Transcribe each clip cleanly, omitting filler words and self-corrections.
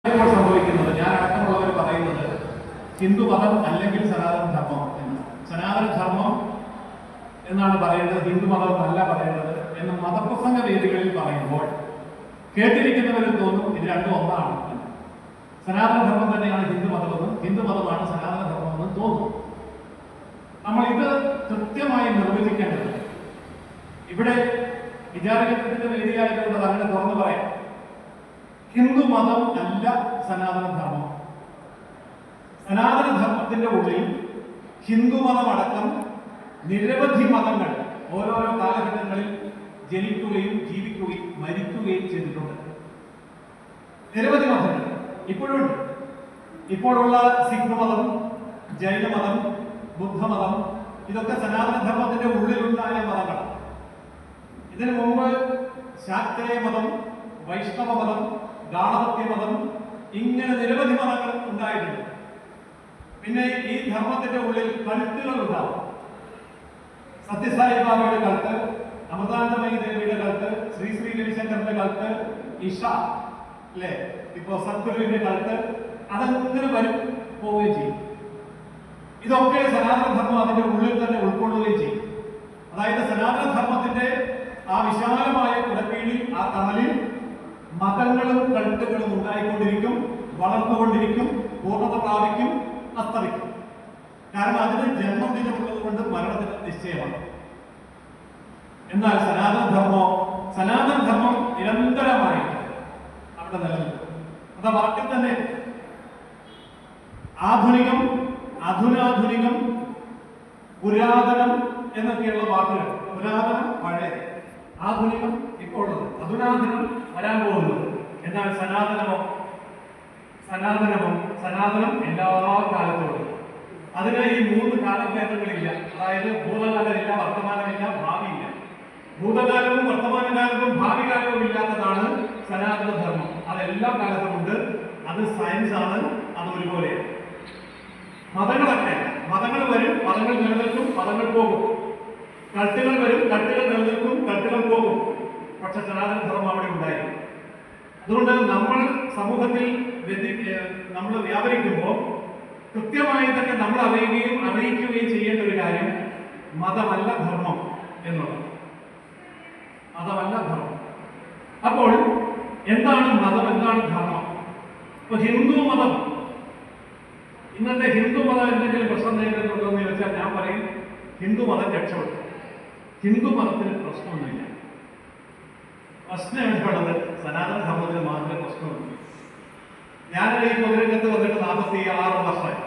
ഇപ്പോൾ സംഭവിക്കുന്നത്, ഞാൻ അടക്കമുള്ളവർ പറയുന്നത് ഹിന്ദുമതം അല്ലെങ്കിൽ സനാതന ധർമ്മം എന്ന്. സനാതന ധർമ്മം എന്നാണ് പറയേണ്ടത്, ഹിന്ദുമതം അല്ല പറയേണ്ടത് എന്ന് മതപ്രസംഗ വേദികളിൽ പറയുമ്പോൾ കേട്ടിരിക്കുന്നവരും തോന്നും ഇത് രണ്ടും ഒന്നാണ്. സനാതന ധർമ്മം തന്നെയാണ് ഹിന്ദുമതമെന്നും ഹിന്ദുമതമാണ് സനാതന ധർമ്മമെന്നും തോന്നും. നമ്മൾ ഇത് കൃത്യമായി നിർവചിക്കേണ്ടത്. ഇവിടെ വിചാരകത്തിന്റെ വേദിയായതുകൊണ്ട് അങ്ങനെ തുറന്നു പറയാം, ഹിന്ദുമതം അല്ല സനാതന ധർമ്മം. സനാതന ധർമ്മത്തിന്റെ ഉള്ളിൽ ഹിന്ദുമതമടക്കം നിരവധി മതങ്ങൾ ഓരോരോ കാലഘട്ടങ്ങളിൽ ജനിക്കുകയും ജീവിക്കുകയും മരിക്കുകയും ചെയ്തിട്ടുണ്ട്. നിരവധി മതങ്ങൾ ഇപ്പോഴുണ്ട്. ഇപ്പോഴുള്ള സിഖ് മതം, ജൈനമതം, ബുദ്ധമതം ഇതൊക്കെ സനാതന ധർമ്മത്തിന്റെ ഉള്ളിലുണ്ടായ മതങ്ങളാണ്. ഇതിനു മുമ്പ് ശാക്തേയ മതം, വൈഷ്ണവ മതം, ഗാണപത്യ മതം, ഇങ്ങനെ നിരവധി മതങ്ങൾ ഉണ്ടായിട്ടുണ്ട്. പിന്നെ ഈ ധർമ്മത്തിന്റെ ഉള്ളിൽ കൾട്ടുകൾ ഉണ്ടാവും. സത്യസായി ബാബയുടെ കൾട്ട്, അമൃതാനന്ദമയി ദേവിയുടെ കൾട്ട്, ശ്രീ ശ്രീ രവിശങ്കറിന്റെ കൾട്ട്, ഇഷ അല്ലെ, ഇപ്പോ സദ്ഗുരുവിന്റെ കൾട്ട്, അതങ്ങനെ വരും പോവുകയും ചെയ്യും. ഇതൊക്കെ സനാതന ധർമ്മം അതിന്റെ ഉള്ളിൽ തന്നെ ഉൾക്കൊള്ളുകയും ചെയ്യും. അതായത് സനാതന ധർമ്മത്തിന്റെ ആ വിശാലമായ കുടക്കീഴിൽ, ആ തണലിൽ മതങ്ങളും കൾട്ടുകളും ഉണ്ടായിക്കൊണ്ടിരിക്കും, വളർന്നുകൊണ്ടിരിക്കും, പൂർണ്ണത പ്രാപിക്കും, അസ്തമിക്കും. കാരണം അതിന് ജന്മദിനമുള്ളത് കൊണ്ട് മരണത്തിന് നിശ്ചയമാണ്. എന്നാൽ സനാതന ധർമ്മം നിരന്തരമായി അവിടെ നിലനിൽക്കും. അത് വാക്കിൽ തന്നെ ആധുനികം, അധുനാധുനികം, പുരാതനം എന്നൊക്കെയുള്ള വാക്കുകൾ. പുരാതനം പഴയ, ആധുനികം ഇപ്പോൾ ഉള്ളത്, അധുനാധുനം വരാൻ പോകുന്നത്. എന്നാൽ സനാതനം എല്ലാ കാലത്തോടും. അതിന് ഈ മൂന്ന് കാലഭേദങ്ങളില്ല. അതായത് ഭൂതകാലമില്ല, വർത്തമാനമില്ല, ഭാവിയില്ല. ഭൂതകാലവും വർത്തമാനകാലവും ഭാവി കാലവും ഇല്ലാത്തതാണ് സനാതന ധർമ്മം. അതെല്ലാ കാലത്തും ഉണ്ട്. അത് സയൻസ് ആണ്, അത് ഒരുപോലെയാണ്. മതങ്ങളൊക്കെ, മതങ്ങൾ വരും, മതങ്ങൾ നിലനിൽക്കും, മതങ്ങൾ പോകും. കൾട്ടുകൾ വരും, കൾട്ടുകൾ നിലനിൽക്കും, കൾട്ടുകൾ പോകും. പക്ഷെ സനാതന ധർമ്മം അവിടെ ഉണ്ടായിരുന്നു. അതുകൊണ്ട് നമ്മൾ സമൂഹത്തിൽ നമ്മൾ വ്യാപരിക്കുമ്പോൾ കൃത്യമായി തന്നെ നമ്മൾ അറിയിക്കുകയും ചെയ്യേണ്ട ഒരു കാര്യം മതമല്ല ധർമ്മം എന്നുള്ളത്. മതമല്ല ധർമ്മം. അപ്പോൾ എന്താണ് മതം, എന്താണ് ധർമ്മം? ഇപ്പൊ ഹിന്ദു മതം, ഇന്നത്തെ ഹിന്ദു മതം എന്തെങ്കിലും പ്രശ്നം നേരിടുന്നുണ്ടോ എന്ന് ചോദിച്ചാൽ ഞാൻ പറയും ഹിന്ദു മതം രക്ഷപ്പെട്ടു. ഹിന്ദു മതത്തിന് പ്രശ്നമൊന്നുമില്ല. പ്രശ്നം എവിടെയുള്ളത്? സനാതന ധർമ്മത്തിന് മാത്രമേ പ്രശ്നമുള്ളൂ. ഞാൻ ഈ പൊതുരംഗത്ത് വന്നിട്ട് 46 വർഷമായി.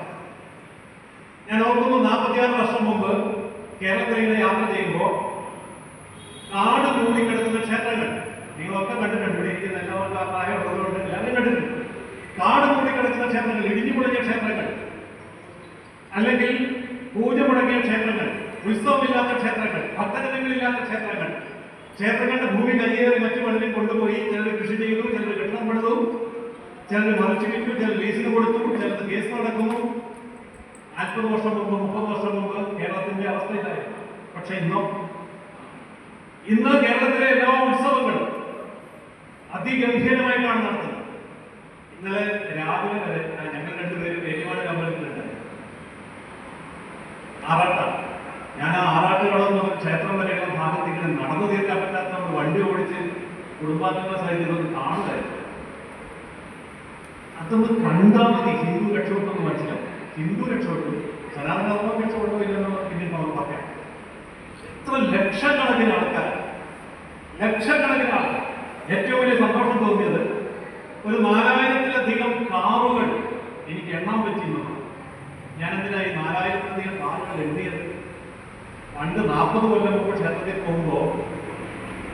ഞാൻ ഓർക്കുന്നു 46 വർഷം മുമ്പ് കേരളത്തിൽ യാത്ര ചെയ്യുമ്പോൾ കാട് മൂടിക്കിടക്കുന്ന ക്ഷേത്രങ്ങൾ നിങ്ങളൊക്കെ കണ്ടിട്ടുണ്ട്. ഇവിടെ ഇരിക്കുന്ന എല്ലാവർക്കും പ്രായമുള്ളവരുണ്ട്, എല്ലാവരും കണ്ടിട്ടുണ്ട്. കാട് മൂടിക്കിടക്കുന്ന ക്ഷേത്രങ്ങൾ, ഇടിഞ്ഞു പൊളിഞ്ഞ ക്ഷേത്രങ്ങൾ, അല്ലെങ്കിൽ പൂജ മുടങ്ങിയ ക്ഷേത്രങ്ങൾ, ഉത്സവമില്ലാത്ത ക്ഷേത്രങ്ങൾ, ഭക്തജനങ്ങളില്ലാത്ത ക്ഷേത്രങ്ങൾ, ക്ഷേത്രങ്ങളുടെ ഭൂമി കയ്യേറി മറ്റു പലരും കൊണ്ടുപോയി. ചിലർ കൃഷി ചെയ്തു, ചിലർ കെട്ടിടം പണിതു, ചിലർ മറിച്ചു വിറ്റു, ചിലർ ലീസിന് കൊടുത്തു, ചിലർ കേസ് നടക്കുന്നു. 40 വർഷം മുമ്പ്, 30 വർഷം മുമ്പ് കേരളത്തിന്റെ അവസ്ഥ ഇതായിരുന്നു. പക്ഷെ ഇന്ന് കേരളത്തിലെ എല്ലാ ഉത്സവങ്ങളും അതിഗംഭീരമായിട്ടാണ് നടത്തുന്നത്. ഇന്നലെ രാവിലെ വരെ ഞങ്ങൾ രണ്ടുപേരും ഏറ്റുമാനൂർ അമ്പലത്തിലുണ്ട്. ആറാട്ടാണ്. ഞാൻ ആ ആറാട്ടുകളൊന്നും ക്ഷേത്രം വരെയുള്ള ഭാഗത്ത് ഇങ്ങനെ നടന്നു തീർക്കാൻ പറ്റാത്ത വണ്ടി ഓടിച്ച് കുടുംബാംഗങ്ങളെ സഹിതം കാണുകയായിരുന്നു. അതൊന്ന് കണ്ടാൽ മതി ഹിന്ദു രക്ഷപ്പെട്ടെന്ന് മനസ്സിലാവും. ഹിന്ദു രക്ഷപ്പെട്ടു, സനാതന ധർമ്മം രക്ഷപ്പെട്ടു ഇല്ലെന്ന് പിന്നീട് നമുക്ക് പറയാം. എത്ര ലക്ഷക്കണക്കിന് ആൾക്കാർ. ഏറ്റവും വലിയ സന്തോഷം തോന്നിയത് ഒരു 4000-ലധികം കാറുകൾ എനിക്ക് എണ്ണാൻ പറ്റിയെന്നാണ്. ഞാനെന്തിനായി 4000-ലധികം കാറുകൾ എണ്ണിയത്? പണ്ട് 40 കൊല്ലം മുമ്പ് ക്ഷേത്രത്തിൽ പോകുമ്പോൾ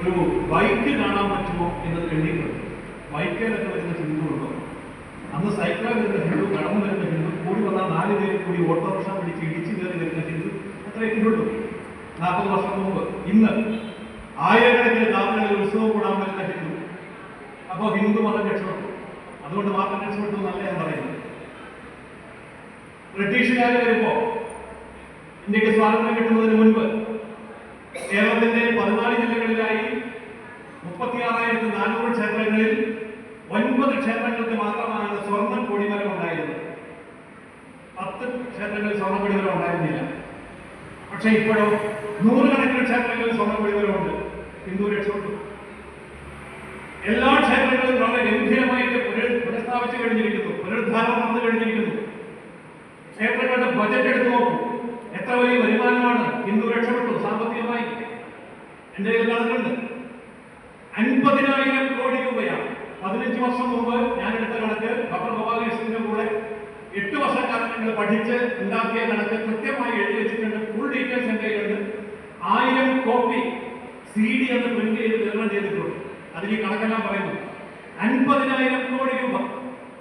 ഒരു ബൈക്ക് കാണാൻ പറ്റുമോ എന്നത് എണ്ണിയിട്ടുണ്ട്. ബൈക്കിലൊക്കെ വരുന്ന ഹിന്ദു ഉണ്ടോ? അന്ന് സൈക്കിളിൽ വരുന്ന ഹിന്ദു, കടന്നു വരുന്ന ഹിന്ദു, കൂടി വന്നാൽ 4 പേര് കൂടി ഓട്ടോറിക്ഷ പിടിച്ച് ഇടിച്ചു കയറി വരുന്ന ഹിന്ദു അത്രയൊക്കെ ഉള്ളൂ 40 വർഷം മുമ്പ്. ഇന്ന് ആയിരക്കണക്കിന് കാറുകളിൽ ഉത്സവം കൂടാൻ വരുന്ന ഹിന്ദു. അപ്പോൾ ഹിന്ദു മതം രക്ഷപ്പെട്ടു. അതുകൊണ്ട് മാത്രം രക്ഷപ്പെട്ടു എന്നല്ല ഞാൻ പറയുന്നത്. ബ്രിട്ടീഷുകാർ വരുമ്പോ ഇന്ത്യക്ക് സ്വാതന്ത്ര്യം കിട്ടുന്നതിന് മുൻപ് കേരളത്തിന്റെ 14 ജില്ലകളിലായി 36,400 ക്ഷേത്രങ്ങളിൽ 9 ക്ഷേത്രങ്ങൾക്ക് മാത്രമാണ് പക്ഷെ ഇപ്പോഴോ നൂറുകണക്കിന് ക്ഷേത്രങ്ങളിൽ സ്വർണ്ണം വെളിവരവുണ്ട്. ഹിന്ദു രക്ഷപ്പെട്ടു. എല്ലാ ക്ഷേത്രങ്ങളും വളരെ ഗംഭീരമായിട്ട് പുനഃസ്ഥാപിച്ചു കഴിഞ്ഞിരിക്കുന്നു, പുനരുദ്ധാരണം നടന്നു കഴിഞ്ഞിരിക്കുന്നു. ക്ഷേത്രങ്ങളുടെ ബജറ്റ് എടുത്തു നോക്കൂ, എത്ര വലിയ വരുമാനമാണ്. ഹിന്ദു രക്ഷപ്പെട്ടു സാമ്പത്തികമായി. എന്റെ കയ്യിൽ കണക്കുണ്ട്, 50,000 കോടി രൂപയാണ്. 15 വർഷം മുമ്പ് ഞാൻ എടുത്ത കണക്ക് ഡോക്ടർ ഗോപാലകൃഷ്ണന്റെ കൂടെ 8 വർഷക്കാലം ഞങ്ങൾ പഠിച്ച് ഉണ്ടാക്കിയ കണക്ക് കൃത്യമായി എഴുതി വെച്ചിട്ടുണ്ട്. ഫുൾ ഡീറ്റെയിൽസ് എന്റെ കയ്യിലുണ്ട്. 1000 കോപ്പി CD എന്ന് പ്രിന്റ് ചെയ്ത് വിതരണം ചെയ്തിട്ടുണ്ട്. അതിൽ ഈ കണക്കെല്ലാം പറയുന്നു. 50,000 കോടി രൂപ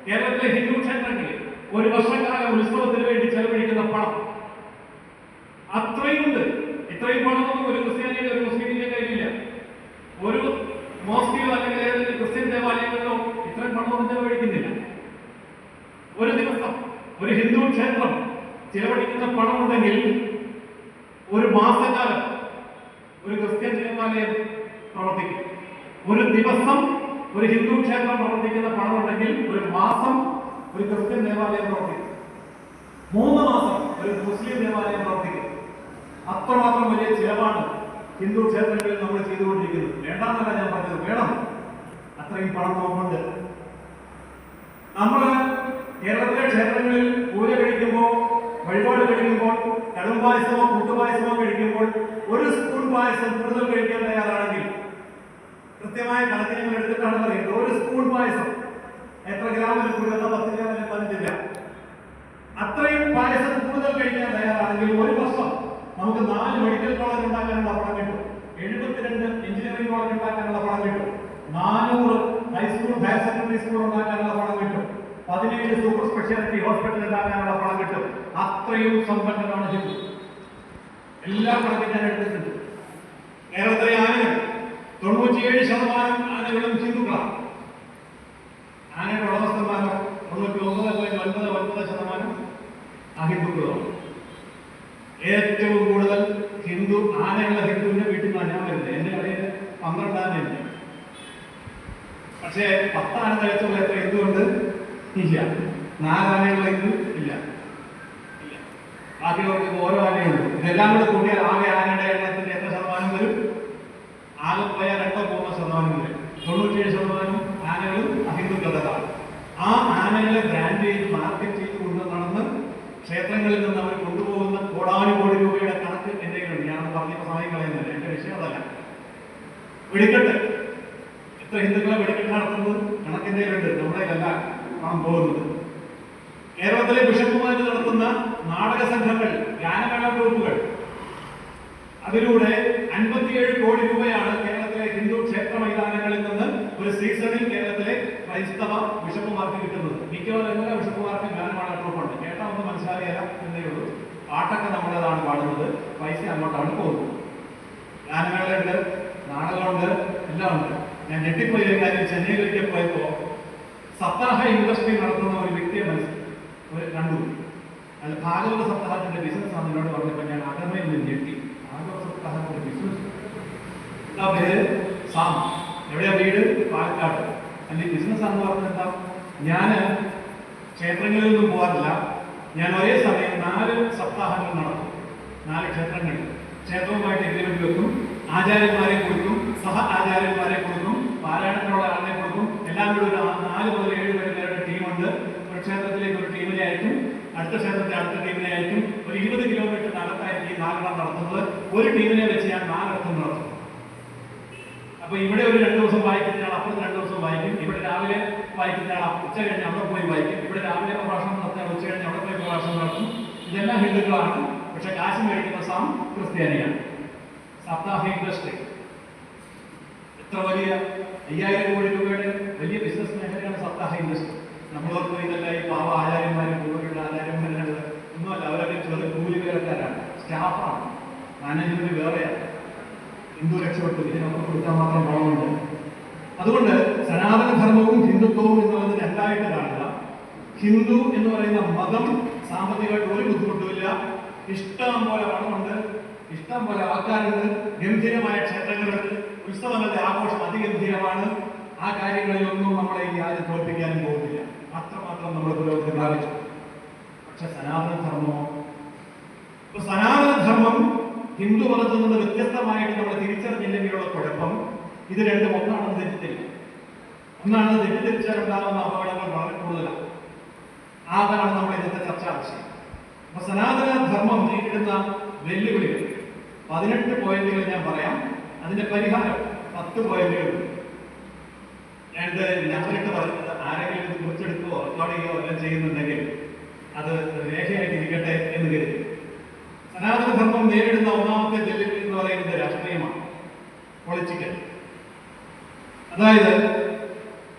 കേരളത്തിലെ ഹിന്ദു ക്ഷേത്രങ്ങളിൽ ഒരു വർഷക്കാല ഉത്സവത്തിന് വേണ്ടി ചെലവഴിക്കുന്ന പണം അത്രയുണ്ട്. ഇത്രയും പണമൊന്നും ഒരു ക്രിസ്ത്യാനിയുടെ ഒരു മുസ്ലിമിന്റെ കയ്യിലില്ല. ഒരു മോസ്കിലോ അല്ലെങ്കിൽ ക്രിസ്ത്യൻ ദേവാലയങ്ങളിലോ ഇത്രയും പണമൊന്നും ചെലവഴിക്കുന്നില്ല. ഒരു ദിവസം ഒരു ഹിന്ദു ക്ഷേത്രം ചിലവഴിക്കുന്ന പണമുണ്ടെങ്കിൽ ഒരു മാസക്കാലം ഒരു ക്രിസ്ത്യൻ ദേവാലയം പ്രവർത്തിക്കും. ഒരു ദിവസം ഒരു ഹിന്ദു ക്ഷേത്രം പ്രവർത്തിക്കുന്ന പണമുണ്ടെങ്കിൽ ഒരു മാസം ഒരു ക്രിസ്ത്യൻ ദേവാലയം പ്രവർത്തിക്കും. 3 മാസം ഒരു മുസ്ലിം ദേവാലയം പ്രവർത്തിക്കും. അത്രമാത്രം വലിയ ചിലവാണ് ഹിന്ദു ക്ഷേത്രങ്ങളിൽ നമ്മൾ ചെയ്തുകൊണ്ടിരിക്കുന്നത്. വേണ്ടാന്നല്ല ഞാൻ പറഞ്ഞത്, വേണം. അത്രയും പണം നമുക്കുണ്ട്. നമ്മൾ കേരളത്തിലെ ക്ഷേത്രങ്ങളിൽ പൂജ കഴിക്കുമ്പോൾ, വഴിപാട് കഴിക്കുമ്പോൾ, കടുംപായസമോ കൂട്ടുപായസമോ കഴിക്കുമ്പോൾ ഒരു സ്പൂൺ പായസം കൂടുതൽ കഴിക്കാൻ തയ്യാറാണെങ്കിൽ കൃത്യമായ കണക്കിന് ഞങ്ങൾ എടുത്തിട്ടാണ് പറയുന്നത്. ഒരു സ്പൂൺ പായസം എത്ര ഗ്രാമിന് കൂടുതൽ? 10 ഗ്രാമിന് 15 ഗ്രാം. അത്രയും പായസം കൂടുതൽ കഴിക്കാൻ തയ്യാറാണെങ്കിൽ ഒരു വർഷം നമുക്ക് 4 മെഡിക്കൽ കോളേജ് ഉണ്ടാക്കാനുള്ള പണം കിട്ടും, 72 എഞ്ചിനീയറിംഗ് കോളേജ് ഉണ്ടാക്കാനുള്ള പണം കിട്ടും, 400 ഹൈസ്കൂൾ ഹയർ സെക്കൻഡറി സ്കൂൾ ഉണ്ടാക്കാനുള്ള പണം കിട്ടും, 17 സൂപ്പർ സ്പെഷ്യാലിറ്റി ഹോസ്പിറ്റൽ ഉണ്ടാക്കാനുള്ള പണം കിട്ടും. അത്രയും സമ്പന്നമാണ് ഹിന്ദു. എല്ലാ കണക്കും ഞാൻ എടുത്തിട്ടുണ്ട്. കേരളത്തിലെ ആനകൾ 97% ആനകളും ഹിന്ദുക്കളാണ്. ആനയുടെ ഉടമസ്ഥന്മാരോ 99.99% അഹിന്ദുക്കളാണ്. ഏറ്റവും കൂടുതൽ ഹിന്ദു ആനയുള്ള ഹിന്ദുവിന്റെ വീട്ടിൽ നിന്നാണ് ഞാൻ വരുന്നത്. എന്റെ കടയിൽ 12 ആനയുണ്ട്. പക്ഷേ 10 ആന കഴിച്ചുള്ള എത്ര ഹിന്ദുണ്ട്? ഇല്ല. 4 ആനയുള്ള ഹിന്ദു ഇല്ല. ബാക്കിയുള്ളവർക്ക് ഓരോ ആനയുണ്ട്. ഇതെല്ലാം കൂടെ കൂട്ടിയാൽ ആകെ ആനയുടെ എണ്ണത്തിന്റെ എത്ര ശതമാനം വരും? ആകെ പോയാൽ 2-3% വരും. 97% ആനകളും അഹിന്ദുക്കളുടേതാണ്. ആ ആനകളെ ബ്രാൻഡ് ചെയ്ത് മാർക്കറ്റ് ചെയ്ത് കൊണ്ട് നടന്ന് ക്ഷേത്രങ്ങളിൽ നിന്ന് അവർ കൊണ്ടുപോകുന്ന കോടാനുകോടി രൂപയുടെ കണക്ക് എന്റെ കയ്യിലുണ്ട്. ഞാൻ പറഞ്ഞ സമയം കളയുന്നില്ല, എന്റെ വിഷയം അതല്ല. വെടിക്കെട്ട് എത്ര ഹിന്ദുക്കളെ വെടിക്കെട്ട് നടത്തുന്നത് കണക്കിന്റെ കയ്യിലുണ്ട്. നമ്മുടെ കയ്യിലല്ല പണം പോകുന്നത്. കേരളത്തിലെ ബിഷപ്പുമാര് നടത്തുന്ന നാടക സംഘങ്ങൾ, ഗാനമേള ഗ്രൂപ്പുകൾ, അതിലൂടെ 57 കോടി രൂപയാണ് കേരളത്തിലെ ഹിന്ദു ക്ഷേത്ര മൈതാനങ്ങളിൽ നിന്ന് ഒരു സീസണിൽ കേരളത്തിലെ ക്രൈസ്തവ ബിഷപ്പുമാർക്ക് കിട്ടുന്നത്. മിക്കവാറും എല്ലാ ബിഷപ്പുമാർക്കും ഗാനമേള ഗ്രൂപ്പുണ്ട്. കേട്ടാ ഒന്ന് മനസ്സിലാകില്ല എന്നേ ഉള്ളൂ. പാട്ടൊക്കെ നമ്മുടേതാണ് പാടുന്നത്, പൈസ അങ്ങോട്ടാണ് പോകുന്നത്. ഗാനമേളയുണ്ട്, നാടകമുണ്ട്, എല്ലാം ഉണ്ട്. ഞാൻ ഞെട്ടിപ്പോയ കാര്യം, ചെന്നൈയിൽ ഒരിക്കൽ പോയപ്പോ സപ്താഹ ഇൻഡസ്ട്രി നടത്തുന്ന ഒരു വ്യക്തിയെ കണ്ടു. അല്ല, ഭാഗവത സപ്താഹത്തിന്റെ ബിസിനസ് ആണ് എന്നോട് പറഞ്ഞപ്പോൾ ഞാൻ അകമയിൽ നിന്ന് ഞെട്ടി. ഭാഗവത സപ്താഹത്തിന്റെ ബിസിനസ് എന്താ പേര്? സാം. എവിടെയാ വീട്? പാലക്കാട്. അല്ലെങ്കിൽ ബിസിനസ് ആണെന്ന് പറഞ്ഞത് എന്താ? ഞാൻ ക്ഷേത്രങ്ങളിൽ ഒന്നും പോകാറില്ല. ഞാൻ ഒരേ സമയം 4 സപ്താഹങ്ങൾ നടത്തും. 4 ക്ഷേത്രങ്ങളിൽ ക്ഷേത്രവുമായിട്ട് എഗ്രിമെന്റ് വെക്കും. ആചാര്യന്മാരെ കൊടുക്കും, സഹ ആചാര്യന്മാരെ കൊടുക്കും, പാരായണത്തിനുള്ള ആളിനെ കൊടുക്കും. എല്ലാം കൂടി ഒരു 4 മുതൽ 7 പേരുടെ ടീമുണ്ട്. ഒരു ക്ഷേത്രത്തിലേക്ക് ഒരു ടീമിനെ അയക്കും, അടുത്ത ക്ഷേത്രത്തെ അടുത്ത ടീമിനെ അയക്കും. ഒരു 20 കിലോമീറ്റർ നടത്തായിരിക്കും ഈ 4 നടത്തുന്നത്. ഒരു ടീമിനെ വെച്ച് ഞാൻ 4 നടത്തും. അപ്പൊ ഇവിടെ ഒരു 2 ദിവസം വായിക്കുന്ന ആൾ അപ്പുറത്ത് 2 ദിവസം വായിക്കും. ഇവിടെ രാവിലെ വായിക്കുന്ന ആൾ ഉച്ച കഴിഞ്ഞ് അവിടെ പോയി വായിക്കും. ഇവിടെ രാവിലെ പ്രഭാഷണം നടത്തുന്ന ഉച്ച കഴിഞ്ഞ് അവിടെ പോയി പ്രഭാഷണം നടത്തും. ഇതെല്ലാം ഹിന്ദുക്കളാണ്, പക്ഷെ കാശ് മേടിക്കുന്ന സാം ക്രിസ്ത്യാനിയാണ്. സപ്താഹ ഇൻഡസ്ട്രി എത്ര വലിയ 5000 കോടി രൂപയുടെ വലിയ ബിസിനസ് മേഖലയാണ് സപ്താഹ ഇൻഡസ്ട്രി. നമ്മളോർക്കും ഇതല്ല ഈ പാവ ആചാര്യന്മാരും കൂടുതലുള്ള ആചാര്യന്മാരാണ് ഒന്നുമല്ല. അവരൊക്കെ ചെറു കൂലിവേലക്കാരാണ്, സ്റ്റാഫാണ്, മാനേജ്മെന്റ് വേറെയാണ്. ഹിന്ദു രക്ഷപ്പെട്ടു, ഇതിനൊക്കെ കൊടുക്കാൻ മാത്രം പണമുണ്ട്. അതുകൊണ്ട് സനാതനധർമ്മവും ഹിന്ദുത്വവും എന്നുള്ളത് രണ്ടായിട്ട് കാണുക. ഹിന്ദു എന്ന് പറയുന്ന മതം സാമ്പത്തികമായിട്ട് ഒരു ബുദ്ധിമുട്ടുമില്ല. ഇഷ്ടം പോലെ പണമുണ്ട്, ഇഷ്ടം പോലെ ആൾക്കാരുണ്ട്, ഗംഭീരമായ ക്ഷേത്രങ്ങളുണ്ട്, ഉത്സവങ്ങളുടെ ആഘോഷം അതിഗംഭീരമാണ്. ആ കാര്യങ്ങളിലൊന്നും നമ്മളെ ഈ ആരും തോൽപ്പിക്കാനും പോകുന്നില്ല. അത്രമാത്രം നമ്മൾ പുരോഗതി പ്രാപിച്ചു. പക്ഷെ സനാതനധർമ്മമോ? സനാതനധർമ്മം ഹിന്ദു മതത്തിൽ നിന്ന് വ്യത്യസ്തമായിട്ട് നമ്മൾ തിരിച്ചറിഞ്ഞില്ലെങ്കിലുള്ള കുഴപ്പം ഇത് രണ്ടും ഒന്നാണെന്ന് തെറ്റിദ്ധരിക്കും. ഒന്നാണ് തെറ്റിദ്ധരിച്ചാലുണ്ടാകുന്ന അപകടങ്ങൾ വളരെ കൂടുതലാണ്. അതാണ് നമ്മൾ ഇന്നത്തെ ചർച്ച ആവശ്യം. അപ്പൊ സനാതന ധർമ്മം നേരിടുന്ന വെല്ലുവിളികൾ 18 പോയിന്റുകൾ ഞാൻ പറയാം. അതിന്റെ പരിഹാരം 10 പോയിന്റുകൾ. ഞാനിത് ഞങ്ങളിട്ട് പറയുന്നത് ആരെങ്കിലും ഇത് കുറിച്ചെടുക്കുകയോ റെക്കോർഡ് ചെയ്യുകയോ എല്ലാം ചെയ്യുന്നുണ്ടെങ്കിൽ അത് രേഖയായിട്ടിരിക്കട്ടെ എന്ന് കരുതി. സനാതന ധർമ്മം നേരിടുന്ന ഒന്നാമത്തെ വെല്ലുവിളി എന്ന് പറയുന്നത് രാഷ്ട്രീയമാണ്, പൊളിറ്റിക്കൽ. അതായത്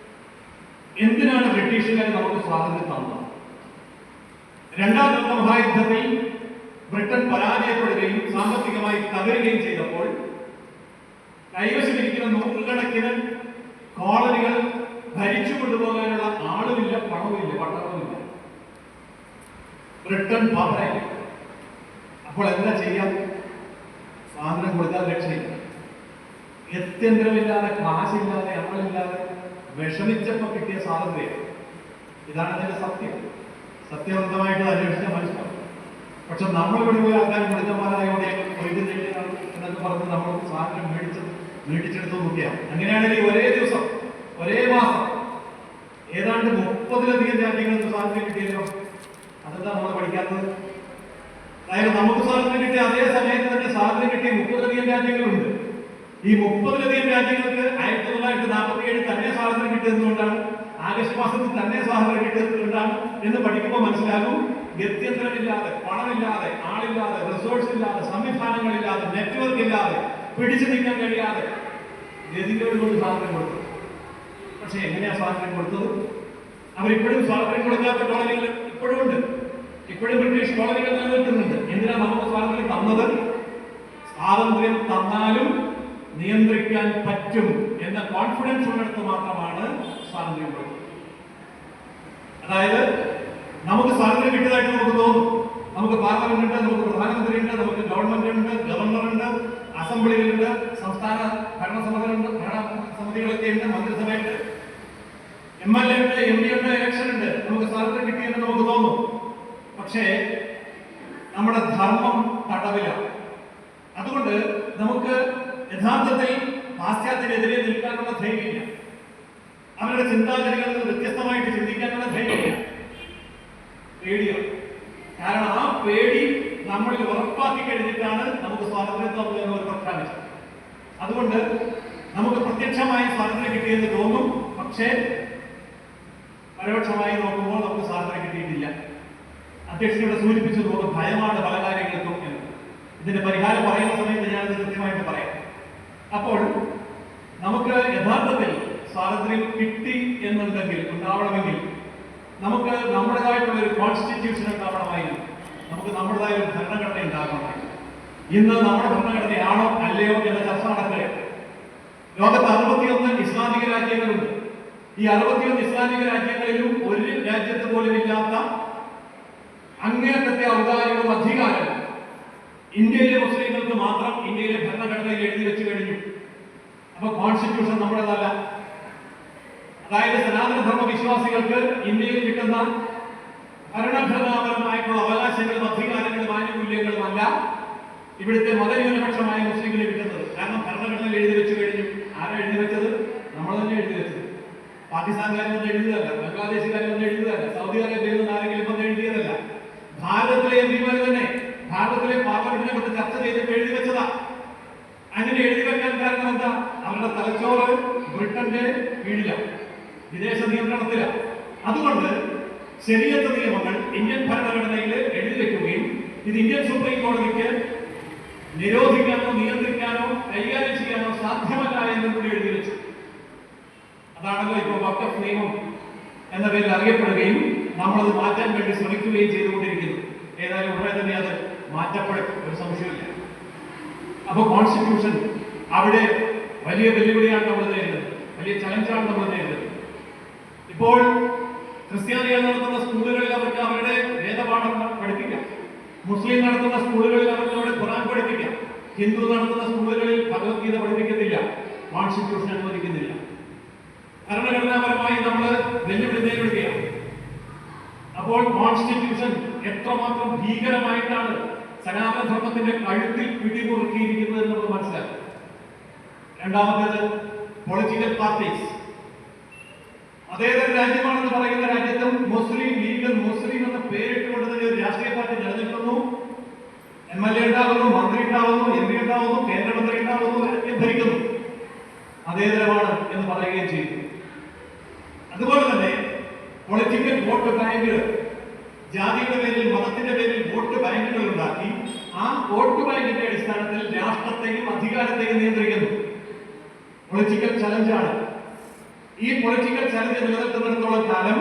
എന്തിനാണ് ബ്രിട്ടീഷുകാർ നമുക്ക് സ്വാതന്ത്ര്യം തന്നത്? രണ്ടാം ലോക മഹായുദ്ധത്തിൽ ബ്രിട്ടൻ പരാജയപ്പെടുകയും സാമ്പത്തികമായി തകരുകയും ചെയ്തപ്പോൾ കൈവശമിരിക്കുന്ന നൂറുകണക്കിന് കോളനികൾ ഭരിച്ചു കൊണ്ടുപോകാനുള്ള ആളുമില്ല, പണവുമില്ല, പട്ടണവുമില്ല. ബ്രിട്ടൻ പാപ്പരായി. അപ്പോൾ എന്താ ചെയ്യാം? സ്വാതന്ത്ര്യം കൊടുത്താൽ രക്ഷയില്ല. ഗത്യന്തരമില്ലാതെ, കാശില്ലാതെ, ആളില്ലാതെ വിഷമിച്ചപ്പോൾ കിട്ടിയ സ്വാതന്ത്ര്യം. ഇതാണ് അതിന്റെ സത്യം. സത്യബന്ധമായിട്ട് അന്വേഷിച്ച മനസ്സിലാവും. പക്ഷെ നമ്മളിവിടെ പോയി ആൾക്കാർ മൃഗന്മാരായോടെ വൈദ്യുതിയാണ് എന്നൊക്കെ പറഞ്ഞ് നമ്മൾ സ്വാതന്ത്ര്യം മേടിച്ചെടുത്തു നോക്കിയാൽ അങ്ങനെയാണെങ്കിൽ ഒരേ ദിവസം, ഒരേ മാസം ഏതാണ്ട് 30-ലധികം രാജ്യങ്ങൾക്ക് സ്വാതന്ത്ര്യം കിട്ടിയല്ലോ. അതെന്താ നമ്മൾ പഠിക്കാത്തത്? അതായത് നമുക്ക് സ്വാതന്ത്ര്യം കിട്ടിയ അതേ സമയത്ത് തന്നെ സ്വാതന്ത്ര്യം കിട്ടിയ 30-ലധികം രാജ്യങ്ങളുണ്ട്. ഈ 30-ലധികം രാജ്യങ്ങൾക്ക് 1947 തന്നെ സ്വാതന്ത്ര്യം കിട്ടിയതുകൊണ്ടാണ്, ആഗസ്റ്റ് മാസത്തിൽ തന്നെ സ്വാതന്ത്ര്യം കിട്ടിയതുകൊണ്ടാണ് എന്ന് പഠിക്കുമ്പോൾ മനസ്സിലാകും. ഗത്യന്തരമില്ലാതെ, പണമില്ലാതെ, ആളില്ലാതെ, റിസോഴ്സ് ഇല്ലാതെ, സംവിധാനങ്ങളില്ലാതെ, നെറ്റ്വർക്ക് ഇല്ലാതെ, പിടിച്ചു നിൽക്കാൻ കഴിയാതെ ഗതികളോട് കൊണ്ട് സ്വാതന്ത്ര്യം കൊടുത്തു. പക്ഷെ എങ്ങനെയാ സ്വാതന്ത്ര്യം കൊടുത്തത്? അവരിപ്പോഴും സ്വാതന്ത്ര്യം കൊടുക്കാത്ത കോളനികൾ ഇപ്പോഴും ഉണ്ട്. ഇപ്പോഴും ബ്രിട്ടീഷ് കോളനികൾ നിലനിൽക്കുന്നുണ്ട്. എന്തിനാ നമുക്ക് സ്വാതന്ത്ര്യം തന്നത്? സ്വാതന്ത്ര്യം തന്നാലും നിയന്ത്രിക്കാൻ പറ്റും എന്ന കോൺഫിഡൻസ് ഉള്ളിടത്ത് മാത്രമാണ് സ്വാതന്ത്ര്യം കൊടുത്തത്. അതായത് നമുക്ക് സ്വാതന്ത്ര്യം കിട്ടിയതായിട്ട് നമുക്ക് തോന്നും. നമുക്ക് പാർലമെന്റ് ഉണ്ട്, നമുക്ക് പ്രധാനമന്ത്രി ഉണ്ട്, നമുക്ക് ഗവൺമെന്റ് ഉണ്ട്, ഗവർണറുണ്ട്, അസംബ്ലികളുണ്ട്, സംസ്ഥാന ഭരണസമിതികളൊക്കെ ഉണ്ട്, മന്ത്രിസഭയുണ്ട്, MLA ഉണ്ട്, MP ഉണ്ട്, ഇലക്ഷൻ ഉണ്ട്. നമുക്ക് സ്വാതന്ത്ര്യം കിട്ടിയെന്ന് നമുക്ക് തോന്നും. പക്ഷേ നമ്മുടെ ധർമ്മം തടവിലാണ്. അതുകൊണ്ട് നമുക്ക് യഥാർത്ഥത്തിൽ പാശ്ചാത്യനെതിരെ നിൽക്കാനുള്ള ധൈര്യമില്ല. അവരുടെ ചിന്താഗതികളിൽ നിന്ന് വ്യത്യസ്തമായിട്ട് ചിന്തിക്കാനുള്ള ധൈര്യമില്ല. പേടിയാണ്. കാരണം ആ പേടി നമ്മളിൽ ഉറപ്പാക്കി കഴിഞ്ഞിട്ടാണ് നമുക്ക് സ്വാതന്ത്ര്യം തന്നത് എന്ന് പ്രഖ്യാപിച്ചത്. അതുകൊണ്ട് നമുക്ക് പ്രത്യക്ഷമായി സ്വാതന്ത്ര്യം കിട്ടിയെന്ന് തോന്നും. പക്ഷേ പരോക്ഷമായി നോക്കുമ്പോൾ നമുക്ക് സ്വാതന്ത്ര്യം കിട്ടിയിട്ടില്ല. അധ്യക്ഷനോട് സൂചിപ്പിച്ചു തോന്നും ഭയമാണ് പല കാര്യങ്ങൾക്കും എന്ന്. ഇതിന്റെ പരിഹാരം പറയുന്ന സമയത്ത് ഞാനത് കൃത്യമായിട്ട് പറയാം. അപ്പോൾ നമുക്ക് യഥാർത്ഥത്തിൽ സ്വാതന്ത്ര്യം കിട്ടി എന്നുണ്ടെങ്കിൽ, ഉണ്ടാവണമെങ്കിൽ നമുക്ക് നമ്മുടേതായിട്ടുള്ള ഒരു കോൺസ്റ്റിറ്റ്യൂഷൻ ഉണ്ടാവണമായിരുന്നു. നമുക്ക് നമ്മുടേതായ ഒരു ഭരണഘടന ഉണ്ടാകണമായിരുന്നു. ഇന്ന് നമ്മുടെ ഭരണഘടനയാണോ അല്ലയോ എന്ന ചർച്ച നടക്കുകയാണ്. ലോകത്ത് 61 ഇസ്ലാമിക രാജ്യങ്ങളുണ്ട്. ഈ 61 ഇസ്ലാമിക രാജ്യങ്ങളിലും ഒരു രാജ്യത്ത് പോലും ഇല്ലാത്ത അങ്ങേയറ്റത്തെ ഔദാര്യവും അധികാരവും ഇന്ത്യയിലെ മുസ്ലിങ്ങൾക്ക് മാത്രം ഇന്ത്യയിലെ ഭരണഘടനയിൽ എഴുതി വെച്ച് കഴിഞ്ഞു. അപ്പൊ കോൺസ്റ്റിറ്റ്യൂഷൻ നമ്മുടേതല്ല. അതായത് സനാതനധർമ്മ വിശ്വാസികൾക്ക് ഇന്ത്യയിൽ കിട്ടുന്ന ഭരണഘടനാപരമായിട്ടുള്ള അവകാശങ്ങളും അധികാരങ്ങളും ആനുകൂല്യങ്ങളുമല്ല ഇവിടുത്തെ മതന്യൂനപക്ഷമായ മുസ്ലിമിന് കിട്ടുന്നത്. കാരണം ഭരണഘടനയിൽ എഴുതി വെച്ച് കഴിഞ്ഞു. ആരാ എഴുതി വെച്ചത്? നമ്മൾ തന്നെ എഴുതി വെച്ചത്. പാകിസ്ഥാൻകാരും വന്ന് എഴുതിയതല്ല, ബംഗ്ലാദേശുകാരും വന്ന് എഴുതിയതല്ല, സൗദി അറേബ്യയിൽ നിന്ന് ആരെങ്കിലും വന്ന് എഴുതിയതല്ല. ഭാരതത്തിലെ MP തന്നെ ഭാരതത്തിലെ പാർലമെന്റിനെ കുറിച്ച് ചർച്ച ചെയ്തിട്ട് എഴുതി വെച്ചതാ. അങ്ങനെ എഴുതി വെക്കാൻ കാരണം എന്താ? അവരുടെ തലച്ചോറ് ബ്രിട്ടന്റെ കീഴിലാണ്, വിദേശ നിയന്ത്രണത്തിലാണ്. അതുകൊണ്ട് ശരീഅത്ത് നിയമങ്ങൾ ഇന്ത്യൻ ഭരണഘടനയിൽ എഴുതി വെക്കുകയും ഇത് ഇന്ത്യൻ സുപ്രീം കോടതിക്ക് നിരോധിക്കാനോ നിയന്ത്രിക്കാനോ കൈകാര്യം ചെയ്യാനോ സാധ്യമല്ല എന്നും കൂടി എഴുതി വെച്ചു. അതാണല്ലോ ഇപ്പോൾ വഖഫ് നിയമം എന്ന പേരിൽ അറിയപ്പെടുകയും നമ്മളത് മാറ്റാൻ വേണ്ടി ശ്രമിക്കുകയും ചെയ്തുകൊണ്ടിരിക്കുന്നു. ഏതായാലും ഉടനെ തന്നെ അത് മാറ്റപ്പെടും, ഒരു സംശയമില്ല. അപ്പോൾ കോൺസ്റ്റിറ്റ്യൂഷൻ അവിടെ വലിയ വെല്ലുവിളിയാണ് നമ്മൾ നേരിടുന്നത്, വലിയ ചലഞ്ചാണ് നമ്മൾ നേരിടുന്നത്. ഇപ്പോൾ ക്രിസ്ത്യാനികൾ നടത്തുന്ന സ്കൂളുകളിൽ അവർക്ക് അവരുടെ വേദപാഠം പഠിപ്പിക്കാം, മുസ്ലിം നടത്തുന്ന സ്കൂളുകളിൽ അവർക്ക് അവിടെ ഖുർആൻ പഠിപ്പിക്കാം, ഹിന്ദു നടത്തുന്ന സ്കൂളുകളിൽ ഭഗവത്ഗീത പഠിപ്പിക്കുന്നില്ല, കോൺസ്റ്റിറ്റ്യൂഷൻ അനുവദിക്കുന്നില്ല. ഭരണഘടനാപരമായി നമ്മൾ വെല്ലുവിളി നേരിടുകയാണ്. അപ്പോൾ കോൺസ്റ്റിറ്റ്യൂഷൻ എത്രമാത്രം ഭീകരമായിട്ടാണ് സനാതന ധർമ്മത്തിന്റെ കഴുത്തിൽ പിടിമുറുക്കിയിരിക്കുന്നത് എന്ന് നമുക്ക് മനസ്സിലാക്കും. രണ്ടാമത്തേത് പൊളിറ്റിക്കൽ പാർട്ടീസ്. അതേതൊരു രാജ്യമാണെന്ന് പറയുന്ന രാജ്യത്തും മുസ്ലിം ലീഗ്, മുസ്ലിം എന്ന പേരിട്ടുകൊണ്ട് തന്നെ ഒരു രാഷ്ട്രീയ പാർട്ടി നിലനിൽക്കുന്നു. MLA ഉണ്ടാകുന്നു, മന്ത്രി ഉണ്ടാകുന്നു, MP ഉണ്ടാകുന്നു, കേന്ദ്രമന്ത്രി ഉണ്ടാകുന്നു, രാജ്യം ഭരിക്കുന്നു. അതേതരമാണ് എന്ന് പറയുകയും ചെയ്യുന്നു. അതുപോലെ തന്നെ പൊളിറ്റിക്കൽ വോട്ട് ബാങ്കുകൾ, ജാതിയുടെ പേരിൽ, മതത്തിന്റെ പേരിൽ വോട്ട് ബാങ്കുകൾ ഉണ്ടാക്കി ആ വോട്ട് ബാങ്കിന്റെ അടിസ്ഥാനത്തിൽ രാഷ്ട്രത്തെയും അധികാരത്തെയും നിയന്ത്രിക്കുന്നു. പൊളിറ്റിക്കൽ ചലഞ്ചാണ്. ഈ പൊളിറ്റിക്കൽ ചലഞ്ച് നിലനിർത്തുന്നിടത്തോളം കാലം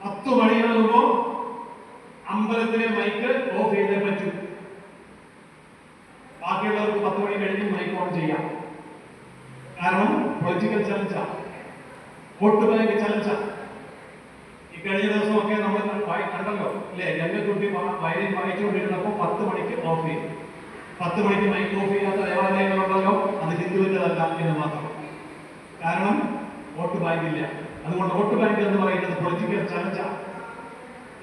10 മണിയാകുമ്പോൾ അമ്പലത്തിലെ മൈക്ക് ഓഫ് ചെയ്തേ പറ്റൂ. ബാക്കിയുള്ളവർക്ക് 10 മണി കഴിഞ്ഞ് മൈക്ക് ഓൺ ചെയ്യാം. കാരണം പൊളിറ്റിക്കൽ ചലഞ്ചാ, വോട്ട് ബാങ്ക് ചലഞ്ചാ. ഈ കഴിഞ്ഞ ദിവസമൊക്കെ നമ്മൾ കണ്ടല്ലോ അല്ലെ, രംഗക്കുട്ടി വയലിൻ വായിച്ചുകൊണ്ടിരുന്നപ്പോൾ 10 മണിക്ക് ഓഫ് ചെയ്യും. 10 മണിക്ക് മൈക്ക് ഓഫ് ചെയ്യാത്ത ദേവാലയങ്ങളുണ്ടല്ലോ, അത് ഹിന്ദുവിൻ്റെതല്ല എന്ന് മാത്രം. കാരണം വോട്ട് ബാങ്ക് ഇല്ല. അതുകൊണ്ട് വോട്ട് ബാങ്ക് എന്ന് പറയുന്നത് പൊളിറ്റിക്കൽ ചലഞ്ചാ.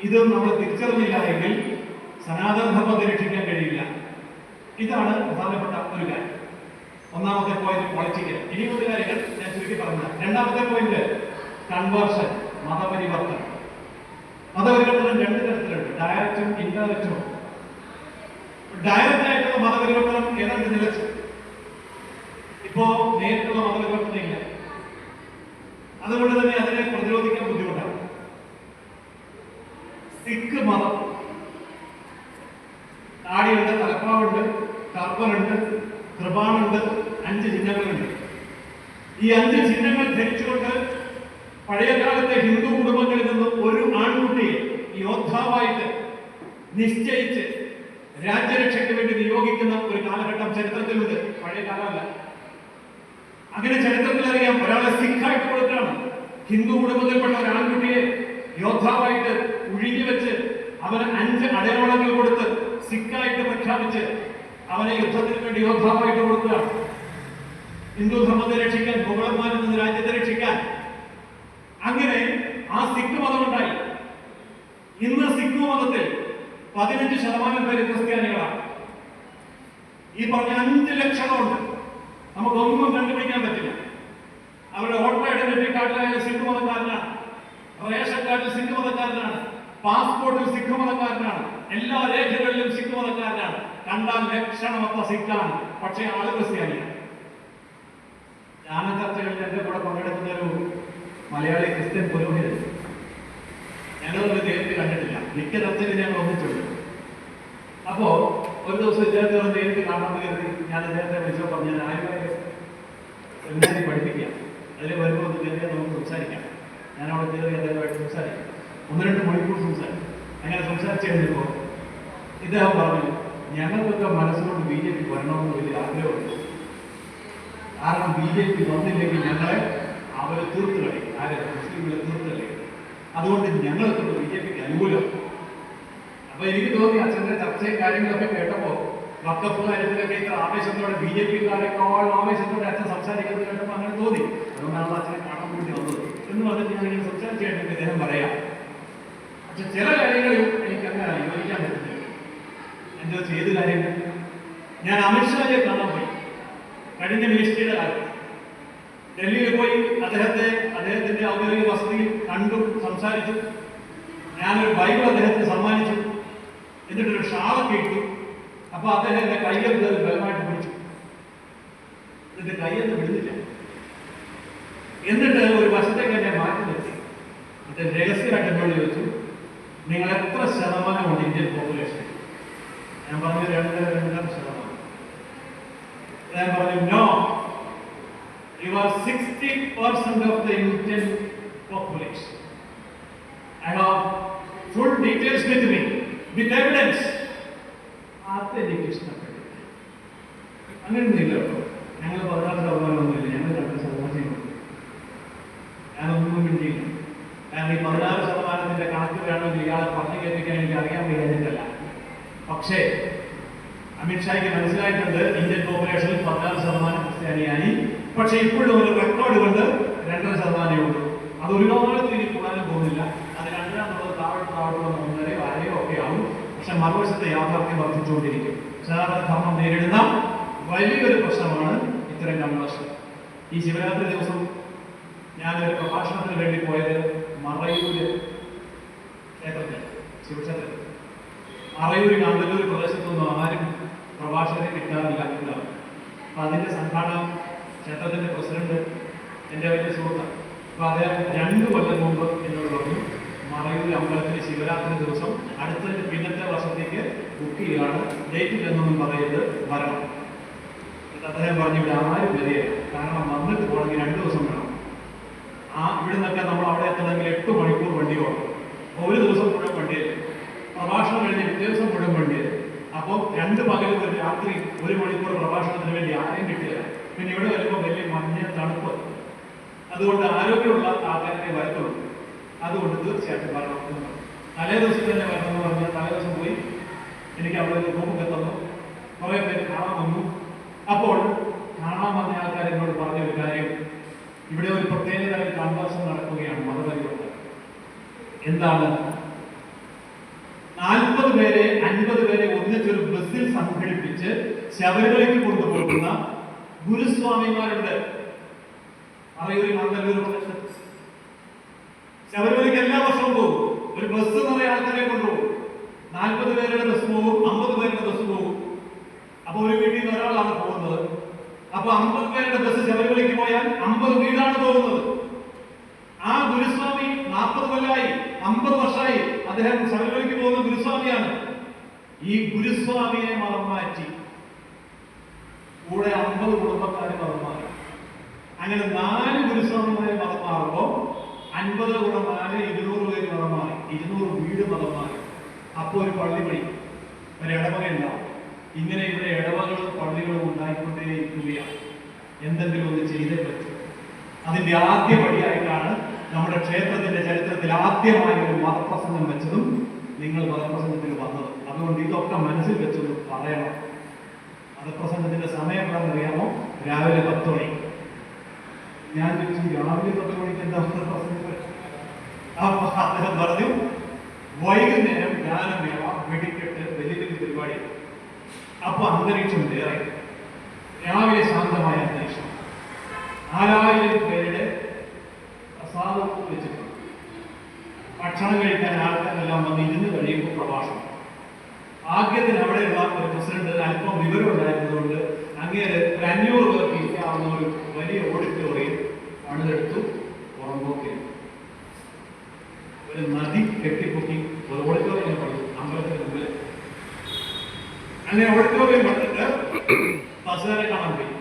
ഇത് നമ്മൾ തിരിച്ചറിഞ്ഞില്ല എങ്കിൽ സനാതന ധർമ്മത്തെ രക്ഷിക്കാൻ കഴിയില്ല. ഇതാണ് പ്രധാനപ്പെട്ട ഒരു കാര്യം. ഒന്നാമത്തെ പോയിന്റ് പൊളിറ്റിക്കൽ. ഇനി ഒരു കാര്യങ്ങൾ ഞാൻ ചുരുക്കി പറഞ്ഞു. രണ്ടാമത്തെ പോയിന്റ് കൺവേർഷൻ, മതപരിവർത്തനം. മതപരിവർത്തനം 2 തരത്തിലുണ്ട്, ഡയറക്റ്റും ഇൻഡയറക്റ്റും. ഡയറക്റ്റ് ആയിട്ടുള്ള മതപരിവർത്തനം ഏതാണ്ട് നിലച്ചു. ഇപ്പോ നേരിട്ടുള്ള മതപരിവർത്തനം ഇല്ല. അതുകൊണ്ട് തന്നെ അതിനെ പ്രതിരോധിക്കാൻ ബുദ്ധിമുട്ടാണ്. സിഖ് മതം, താടിയുണ്ട്, തലപ്പാവുണ്ട്, ടർബനുണ്ട്, കൃപാണുണ്ട്, 5 ചിഹ്നങ്ങളുണ്ട്. ഈ 5 ചിഹ്നങ്ങൾ ധരിച്ചുകൊണ്ട് പഴയ കാലത്തെ ഹിന്ദു കുടുംബങ്ങളിൽ നിന്ന് ഒരു ആൺകുട്ടിയെ യോദ്ധാവായിട്ട് നിശ്ചയിച്ച് രാജ്യരക്ഷയ്ക്ക് വേണ്ടി നിയോഗിക്കുന്ന ഒരു കാലഘട്ടം ചരിത്രത്തിലുണ്ട്. പഴയ കാലമല്ല. അങ്ങനെ ചരിത്രത്തിൽ അറിയാം. ഒരാളെ സിഖായിട്ട് കൊടുക്കുകയാണ്. ഹിന്ദു കുടുംബത്തിൽപ്പെട്ട ഒരു ആൺകുട്ടിയെ യോദ്ധാവായിട്ട് ഒഴുകി വെച്ച് അവന് 5 അടയാളങ്ങൾ കൊടുത്ത് സിഖായിട്ട് പ്രഖ്യാപിച്ച് അവനെ യുദ്ധത്തിന് വേണ്ടി യോദ്ധാവായിട്ട് കൊടുക്കുകയാണ്. ഹിന്ദു ധർമ്മത്തെ രക്ഷിക്കാൻ, മുഗളന്മാരിൽ നിന്ന് രാജ്യത്തെ രക്ഷിക്കാൻ. അങ്ങനെ ആ സിഖ് മതം ഉണ്ടായി. ഇന്ന് സിഖ് മതത്തിൽ 15% പേര് ക്രിസ്ത്യാനികളാണ്. ഈ പറഞ്ഞ 5 ലക്ഷണമുണ്ട്. നമുക്കൊന്നും കണ്ടുപിടിക്കാൻ പറ്റില്ല. അവരുടെ വോട്ടർ ഐഡന്റിറ്റി കാർഡിലായാലും സിഖ് മതക്കാരനാണ്, റേഷൻ കാർഡിൽ സിഖ് മതക്കാരനാണ്, പാസ്പോർട്ടിൽ സിഖ് മതക്കാരനാണ്, എല്ലാ രേഖകളിലും സിഖ് മതക്കാരനാണ്. കണ്ടാൽ ലക്ഷണമൊത്ത സിഖാണ്, പക്ഷേ ആള് ക്രിസ്ത്യാനിയാണ്. ജ്ഞാന ചർച്ചകളിൽ എന്റെ കൂടെ പങ്കെടുക്കുന്ന ഒരു മലയാളി ക്രിസ്ത്യൻ പുരോഹിതൻ, ഞങ്ങളൊരു നേരിട്ട് കണ്ടിട്ടില്ല. മിക്ക ചർച്ചയിൽ ഞങ്ങൾ ഒന്നിച്ചുണ്ട്. അപ്പോ ഒരു ദിവസം ഇദ്ദേഹത്തെ ഒന്ന് നേരിട്ട് കാണാൻ കരുതി ഞാൻ ഇദ്ദേഹത്തെ വിളിച്ചോ പറഞ്ഞു, ഞാൻ ആയുർവേദ സെമിനാരി പഠിപ്പിക്കാം, അതിൽ വരുമ്പോൾ ഒന്ന് കയറിയാൽ നമുക്ക് സംസാരിക്കാം. ഞാൻ അവിടെ കയറി അദ്ദേഹമായിട്ട് സംസാരിക്കാം. 1-2 മണിക്കൂർ സംസാരിക്കും. അങ്ങനെ സംസാരിച്ചു കഴിഞ്ഞപ്പോൾ ഇദ്ദേഹം പറഞ്ഞു, ഞങ്ങൾക്കൊക്കെ മനസ്സുകൊണ്ട് BJP വരണമെന്ന് വലിയ ആഗ്രഹമുണ്ട്. കാരണം BJP വന്നില്ലെങ്കിൽ ഞങ്ങളെ അവർ തീർത്ത് കളയും, മുസ്ലിങ്ങളെ തീർത്ത് കളയും. അതുകൊണ്ട് ഞങ്ങളൊക്കെ BJPക്ക് അനുകൂലം. അപ്പൊ എനിക്ക് തോന്നി അച്ഛന്റെ ചർച്ചയും കാര്യങ്ങളൊക്കെ കേട്ടപ്പോ വഖഫ് കാര്യത്തിലൊക്കെ ഇത്ര ആവേശത്തോടെ BJPക്കാരെക്കാൾ ആവേശത്തോടെ അച്ഛൻ സംസാരിക്കുന്നത് കേട്ടപ്പോൾ അങ്ങനെ തോന്നി. അതുകൊണ്ടാണ് അച്ഛനെ കാണാൻ വേണ്ടി വന്നത് എന്ന് പറഞ്ഞിട്ട് ഞാൻ ഇങ്ങനെ സംസാരിച്ചു കഴിഞ്ഞിട്ട് അദ്ദേഹം പറയാം, പക്ഷെ ചില കാര്യങ്ങളിൽ എനിക്ക് അങ്ങനെ യോജിക്കാൻ പറ്റുന്നില്ല. എന്താ ഏത് കാര്യങ്ങൾ? ഞാൻ അമിത്ഷായെ കാണാൻ പോയി കഴിഞ്ഞ മിനിസ്ട്രിയുടെ കാലത്ത്. ഡൽഹിയിൽ പോയി അദ്ദേഹത്തിന്റെ ഔദ്യോഗിക വസതിയിൽ കണ്ടു, സംസാരിച്ചു. ഞാനൊരു ബൈബിൾ അദ്ദേഹത്തിന് സമ്മാനിച്ചു, എന്നിട്ടൊരു ഷാളൊക്കെ ഇട്ടു. അപ്പൊ അദ്ദേഹം എന്റെ കയ്യെടുത്ത് ബലമായിട്ട് പിടിച്ചു. എന്നിട്ട് കയ്യെന്ന് വിടുന്നില്ല. എന്നിട്ട് ഒരു വശത്തേക്ക് എന്നെ മാറ്റി നിർത്തി. എന്നിട്ട് രഹസ്യമായിട്ട് എന്നോട് ചോദിച്ചു, നിങ്ങൾ എത്ര ശതമാനമുണ്ട് ഇന്ത്യൻ പോപ്പുലേഷൻ? ഞാൻ പറഞ്ഞു 2.2%. ഞാൻ പറഞ്ഞു, no, you are 60% of the Indian population. I have full details with me, with evidence. അതെനിക്ക് ഇഷ്ടപ്പെട്ടു. അങ്ങനെയൊന്നുമില്ല കേട്ടോ. ഞങ്ങൾ 16% ഞങ്ങൾ 2%. ഞാനൊന്നും മിണ്ടിയില്ല. കാരണം ഈ 16%-ന്റെ കണക്ക് വേണമെങ്കിൽ ഇയാളെ പറഞ്ഞു കേൾപ്പിക്കാൻ എനിക്ക് അറിയാൻ കഴിയാഞ്ഞിട്ടല്ല. പക്ഷേ അമിത്ഷായ്ക്ക് മനസ്സിലായിട്ടുണ്ട് ഇന്ത്യൻ പോപ്പുലേഷനിൽ 16% ക്രിസ്ത്യാനിയായി. പക്ഷെ ഇപ്പോഴും ഒരു റെക്കോർഡ് കൊണ്ട് 2% ഉള്ളൂ. അത് ഒരു കാലത്ത് ഇനി കൂടാനും പോകുന്നില്ല. അത് 2 താഴോട്ട് 1.5 ഒക്കെ ആവും. പക്ഷെ മറുവശത്തെ യാഥാർത്ഥ്യം വർദ്ധിച്ചുകൊണ്ടിരിക്കും. സനാതന ധർമ്മം നേരിടുന്ന വലിയൊരു പ്രശ്നമാണ് ഇത്തരം കൺവേർഷൻ. ഈ ശിവരാത്രി ദിവസം ഞാനൊരു പ്രഭാഷണത്തിന് വേണ്ടി പോയത് മറയൂര് ക്ഷേത്രത്തിൽ, ശിവക്ഷേത്രത്തിൽ. മറയൂര് കാന്തല്ലൂർ പ്രദേശത്തൊന്നും ആരും പ്രഭാഷകരെ കിട്ടാറില്ല എന്നാണ്. അപ്പൊ അതിന്റെ സംഘാടക ക്ഷേത്രത്തിന്റെ പ്രസിഡന്റ് എൻ്റെ വലിയ സുഹൃത്ത്. അപ്പൊ അദ്ദേഹം 2 കൊല്ലം മുമ്പ് എന്നോട് പറഞ്ഞു, മറയൂർ അമ്പലത്തിന് ശിവരാത്രി ദിവസം അടുത്ത പിന്നത്തെ വർഷത്തേക്ക് ബുക്ക് ചെയ്യുകയാണ്, ഡേറ്റ് ഇല്ലെന്നൊന്നും പറയരുത്, വരണം. അദ്ദേഹം പറഞ്ഞു ഇവിടെ ആരും വരികയില്ല, കാരണം വന്നിട്ട് പോകണമെങ്കിൽ 2 ദിവസം വേണം. ഇവിടെ നിന്നൊക്കെ നമ്മൾ അവിടെ എത്തണമെങ്കിൽ 8 മണിക്കൂർ വണ്ടി ഓടും. ഒരു ദിവസം മുഴുവൻ വണ്ടിയിൽ പ്രഭാഷണം കഴിഞ്ഞ് പിറ്റേ ദിവസം മുഴുവൻ വണ്ടിയിൽ. അപ്പോൾ 2 പകലും ഒരു രാത്രി 1 മണിക്കൂർ പ്രഭാഷണത്തിന് വേണ്ടി ആരെയും കിട്ടില്ല. പിന്നെ ഇവിടെ വരുമ്പോൾ വലിയ മഞ്ഞ തണുപ്പ്. അതുകൊണ്ട് ആരോഗ്യമുള്ള ആൾക്കാരെ വരത്തുള്ളൂ. അതുകൊണ്ട് തീർച്ചയായിട്ടും വരണം. തലേ ദിവസം തന്നെ വരണം എന്ന് പറഞ്ഞാൽ തലേ ദിവസം പോയി എനിക്ക് അവിടെ ഒരു റൂമൊക്കെ തന്നു, കുറേ പേര് കാണാൻ വന്നു. അപ്പോൾ കാണാൻ വന്ന ആൾക്കാർ എന്നോട് പറഞ്ഞ ഒരു കാര്യം, ഇവിടെ ഒരു പ്രത്യേകതരം കൺവേർഷൻ നടക്കുകയാണ് മതപരിവർത്തനം. എന്താണ്? 40 പേരെ 50 പേരെ ഒന്നിച്ചൊരു ബസ്സിൽ സംഘടിപ്പിച്ച് ശബരിമലയ്ക്ക് കൊണ്ടുപോകുന്ന ഗുരുസ്വാമിമാരുണ്ട്. മറയൂർ കാന്തല്ലൂർ പ്രദേശത്ത് ശബരിമലയ്ക്ക് എല്ലാ വർഷവും പോകും. ഒരു ബസ് നിറയെ ആൾക്കാരെ കൊണ്ടുപോകും. 40 പേരുടെ ബസ് പോകും, 50 പേരുടെ ബസ് പോകും. അപ്പൊ ഒരു വീട്ടിൽ നിന്ന് ഒരാളാണ് പോകുന്നത്. അപ്പൊ 50 പേരുടെ ബസ് ശബരിമലയ്ക്ക് പോയാൽ 50 വീടാണ് പോകുന്നത്. ആ ഗുരുസ്വാമി 40 കൊല്ലമായി, 50 വർഷമായി അദ്ദേഹം ശബരിമലയ്ക്ക് പോകുന്ന ഗുരുസ്വാമിയാണ്. ഈ ഗുരുസ്വാമിയെ മതം മാറ്റി കൂടെ 50 കുടുംബക്കാരെ മതം മാറി. അങ്ങനെ 4 ഗുരുസ്വാമിമാരെ മതം മാറുമ്പോൾ 50 കൂടെ 4 200 പേര് മതം മാറി, 200 വീട് മതം മാറി. അപ്പോൾ ഒരു പള്ളി പണി, ഒരു ഇടവക ഉണ്ടാവും. ഇങ്ങനെ ഇവിടെ ഇടവകളും പള്ളികളും ഉണ്ടായിക്കൊണ്ടേയിരിക്കുകയാണ്. എന്തെങ്കിലും ഒന്ന് ചെയ്തേ പറ്റും. അതിന്റെ ആദ്യ പടിയായിട്ടാണ് നമ്മുടെ ക്ഷേത്രത്തിന്റെ ചരിത്രത്തിൽ ആദ്യമായി ഒരു മതപ്രസംഗം വെച്ചതും നിങ്ങൾ മതപ്രസംഗത്തിന് വന്നത്. അതുകൊണ്ട് ഇതൊക്കെ മനസ്സിൽ വെച്ചൊന്ന് പറയണം. മതപ്രസംഗത്തിന്റെ സമയം എന്താണെന്നറിയാമോ? രാവിലെ 10 മണി. ഞാൻ ചോദിച്ചു, രാവിലെ 10 മണിക്ക് എന്താ പ്രസംഗം? അപ്പൊ അദ്ദേഹം പറഞ്ഞു, വൈകുന്നേരം ഗാനമേള, വെടിക്കെട്ട്, വലിയ വലിയ പരിപാടി. അപ്പൊ അന്തരീക്ഷം വേറെ, രാവിലെ ശാന്തമായ അന്തരീക്ഷം. 4000 പേരുടെ പ്രസാദം വെച്ചിട്ടുണ്ട്. ഭക്ഷണം കഴിക്കാൻ ആൾക്കാരെല്ലാം വന്ന് ഇരുന്ന് കഴിയുമ്പോൾ പ്രഭാഷണം. ആദ്യത്തിന് അവിടെയുള്ള ഒരു പ്രസിഡന്റ് അല്പം വിവരം ഉണ്ടായിരുന്നതുകൊണ്ട് അങ്ങേര് 500 പേർക്ക് ഇരിക്കാവുന്ന ഒരു വലിയ ഓഡിറ്റോറിയം പണിതെടുത്തു. പുറമ്പോക്കിൽ ഒരു നദി കെട്ടിപ്പൊക്കി ഒരു ഓഡിറ്റോറിയം പണിതു അമ്പലത്തിന് മുമ്പിൽ. അങ്ങനെ ഓഡിറ്റോറിയം പണിതിട്ട് തഹസിൽദാരെ കാണാൻ പോയി.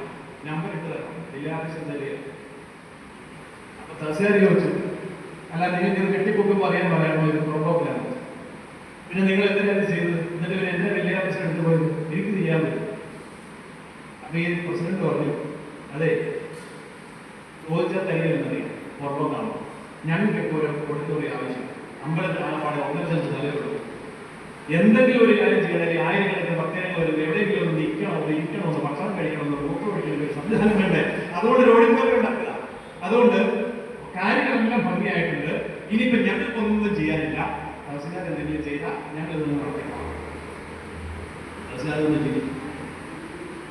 നമ്പർ ഇട്ട് തരണം, ജില്ലാഫീസർ തരിക. അപ്പൊ തഹസിൽദാർ ചോദിച്ചു, അല്ല നിങ്ങൾക്ക് ഇത് കെട്ടിപ്പൊക്കുമ്പോൾ പറയാമോ ഇത് പുറമ്പോക്കിലാണ്? പിന്നെ നിങ്ങൾ എന്തിനാണ് ചെയ്തത്? എന്നിട്ട് പിന്നെ എന്റെ ജില്ലാഫീസർ എടുത്തു പോയത്? എനിക്ക് ചെയ്യാൻ പറ്റും. അപ്പൊ ഈ പ്രസിഡന്റ് പറഞ്ഞു, അതെ ചോദിച്ചാൽ തരികയെന്നറിയാം, പുറമ്പോക്കാണ്. ഞങ്ങൾക്ക് ഒരു ഓഡിറ്റോറിയം ആവശ്യം. അമ്പലത്തിൽ ആളപ്പാടെ 1.5 നിലയുള്ളൂ. എന്തെങ്കിലും ഒരു കാര്യം ചെയ്യണമെങ്കിൽ ആയിരക്കണക്കിന് ഭക്തജനങ്ങൾ വരും. എവിടെയെങ്കിലും ഒന്ന് ഇരിക്കണമെന്ന് ഭക്ഷണം കഴിക്കണമെന്ന് മൂക്ക് പിടിക്കുന്ന ഒരു സംവിധാനം വേണ്ടേ? അതുകൊണ്ട് ഒരു ഓഡിറ്റോറിയം ഉണ്ടാക്കുക. അതുകൊണ്ട് കാര്യങ്ങളെല്ലാം ഭംഗിയായിട്ടുണ്ട്. ഇനിയിപ്പോ ഞങ്ങൾക്കൊന്നും ചെയ്യാനില്ല. തഹസിൽദാർ എന്തെങ്കിലും ചെയ്താൽ ഞങ്ങൾ ഇതൊന്നും നടത്തിക്കാം. തഹസിൽദാർ ഒന്നും ചെയ്യും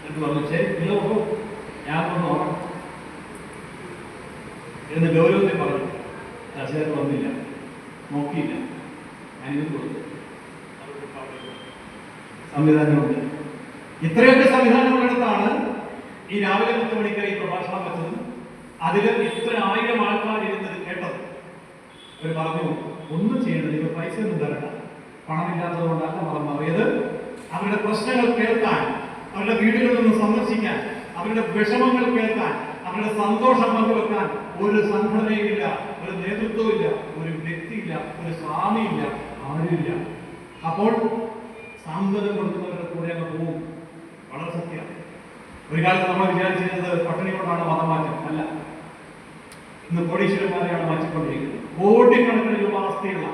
എന്ന് പറഞ്ഞു. ശരി, നിങ്ങൾ നോക്കൂ, ഞാൻ ഒന്ന് നോക്കാം എന്ന് ഗൗരവത്തിൽ പറഞ്ഞു. തഹസിൽദാർ വന്നില്ല, നോക്കിയില്ല. ഞാനിത് കൊടുത്തു. സംവിധാനമുണ്ട്. ഇത്രയൊക്കെ സംവിധാനമുള്ളിടത്താണ് ഈ രാവിലെ 10 മണിക്ക് ഈ പ്രഭാഷണം വെച്ചത്. അതിൽ ഇത്ര 1000 ആൾക്കാർ ഇരുന്നത് കേട്ടത്. അവർ പറഞ്ഞു, ഒന്നും ചെയ്യേണ്ടത്, നിങ്ങൾ പൈസ ഒന്നും തരണ്ട, പണമില്ലാത്തത് കൊണ്ടല്ല മതം മാറിയത്. അവരുടെ പ്രശ്നങ്ങൾ കേൾക്കാൻ, അവരുടെ വീടുകളിൽ നിന്ന് സന്ദർശിക്കാൻ, അവരുടെ വിഷമങ്ങൾ കേൾക്കാൻ, അവരുടെ സന്തോഷം പങ്കുവെക്കാൻ ഒരു സംഘടനയില്ല, ഒരു നേതൃത്വമില്ല, ഒരു വ്യക്തിയില്ല, ഒരു സ്വാമിയില്ല, ആരുമില്ല. അപ്പോൾ സാന്ത്വനം കൊടുക്കുന്നവരുടെ കൂടെ അങ്ങ് പോകും. വളരെ സത്യമാണ്. ഒരു കാലത്ത് നമ്മൾ വിചാരിച്ചിരുന്നത് പട്ടിണി കൊണ്ടാണ് മതം മാറ്റം. അല്ല, ഇന്ന് കോടീശ്വരന്മാരെയാണ് മാറ്റിക്കൊണ്ടിരിക്കുന്നത്. കോടിക്കണക്കിന് രൂപ ആസ്തിയുള്ള,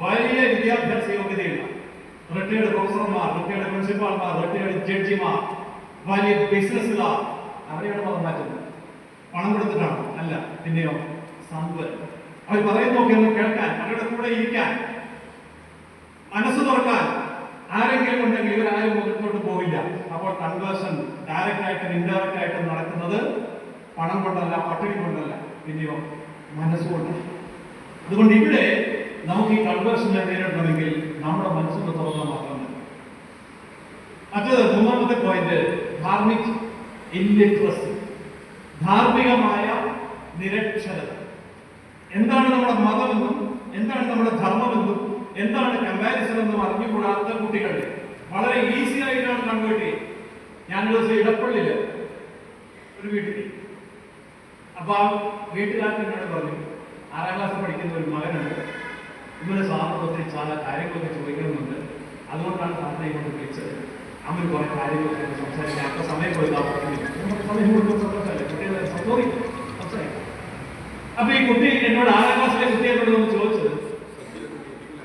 വലിയ വിദ്യാഭ്യാസ യോഗ്യതയുള്ള റിട്ടയർഡ് പ്രൊഫസർമാർ, റിട്ടയർഡ് പ്രിൻസിപ്പാൾമാർ, റിട്ടയർഡ് ജഡ്ജിമാർ, വലിയ ബിസിനസ്സുകാർ, അവരെയാണ് മതം മാറ്റുന്നത്. പണം കൊടുത്തിട്ടാണ്? അല്ല. പിന്നെയോ സാന്ത്വനം. അവർ പറയുന്നൊക്കെ ഒന്ന് കേൾക്കാൻ, അവരുടെ കൂടെ ഇരിക്കാൻ, മനസ്സ് തുറക്കാൻ, ആരെങ്കിലും ഉണ്ടെങ്കിൽ ഇവരാരും മുന്നോട്ട് പോവില്ല. അപ്പോൾ കൺവേർഷൻ ഡയറക്റ്റ് ആയിട്ടും ഇൻഡയറക്റ്റ് ആയിട്ടും നടക്കുന്നത് പണം കൊണ്ടല്ല, പട്ടിണി കൊണ്ടല്ല, പിന്നെയോ മനസ്സുകൊണ്ടാണ്. അതുകൊണ്ട് ഇവിടെ നമുക്ക് ഈ കൺവേർഷനെ നേരിടണമെങ്കിൽ നമ്മുടെ മനസ്സിന് തുറന്നാൽ മാത്രം മതി. മറ്റേത് മൂന്നാമത്തെ പോയിന്റ്, ധാർമ്മിക് ഇല്ലിറ്ററസി, ധാർമ്മികമായ നിരക്ഷരത. എന്താണ് നമ്മുടെ മതമെന്നും എന്താണ് നമ്മുടെ ധർമ്മമെന്നും എന്താണ് കമ്പാരിസൺ എന്നും അറിഞ്ഞുകൂടാത്ത കുട്ടികൾ വളരെ ഈസി ആയിട്ടാണ് കൺവേർട്ട് ചെയ്യുന്നത്. ഞാനൊരു ദിവസം ഇടപ്പള്ളിയില് ഒരു വീട്ടിൽ, അപ്പൊ ആ വീട്ടുകാരൻ എന്നോട് പറഞ്ഞു, 6ാം ക്ലാസ് പഠിക്കുന്ന ഒരു മകനുണ്ട്, ഇവന് സാറിനോട് ഒത്തിരി ചില കാര്യങ്ങളൊക്കെ ചോദിക്കണമെന്നുണ്ട്, അതുകൊണ്ടാണ് സാറിനെ ഇങ്ങോട്ട് വിളിച്ചത്. അവന് കുറെ കാര്യങ്ങളൊക്കെ സംസാരിക്കാൻ അപ്പൊ സമയം പോയതാ സമയം കുട്ടികളെ സംസാരിക്കാം. അപ്പൊ ഈ കുട്ടി എന്നോട് 6ാം ക്ലാസ്സിലെ കുട്ടി എന്നോട് ഒന്ന് ചോദിച്ചത്,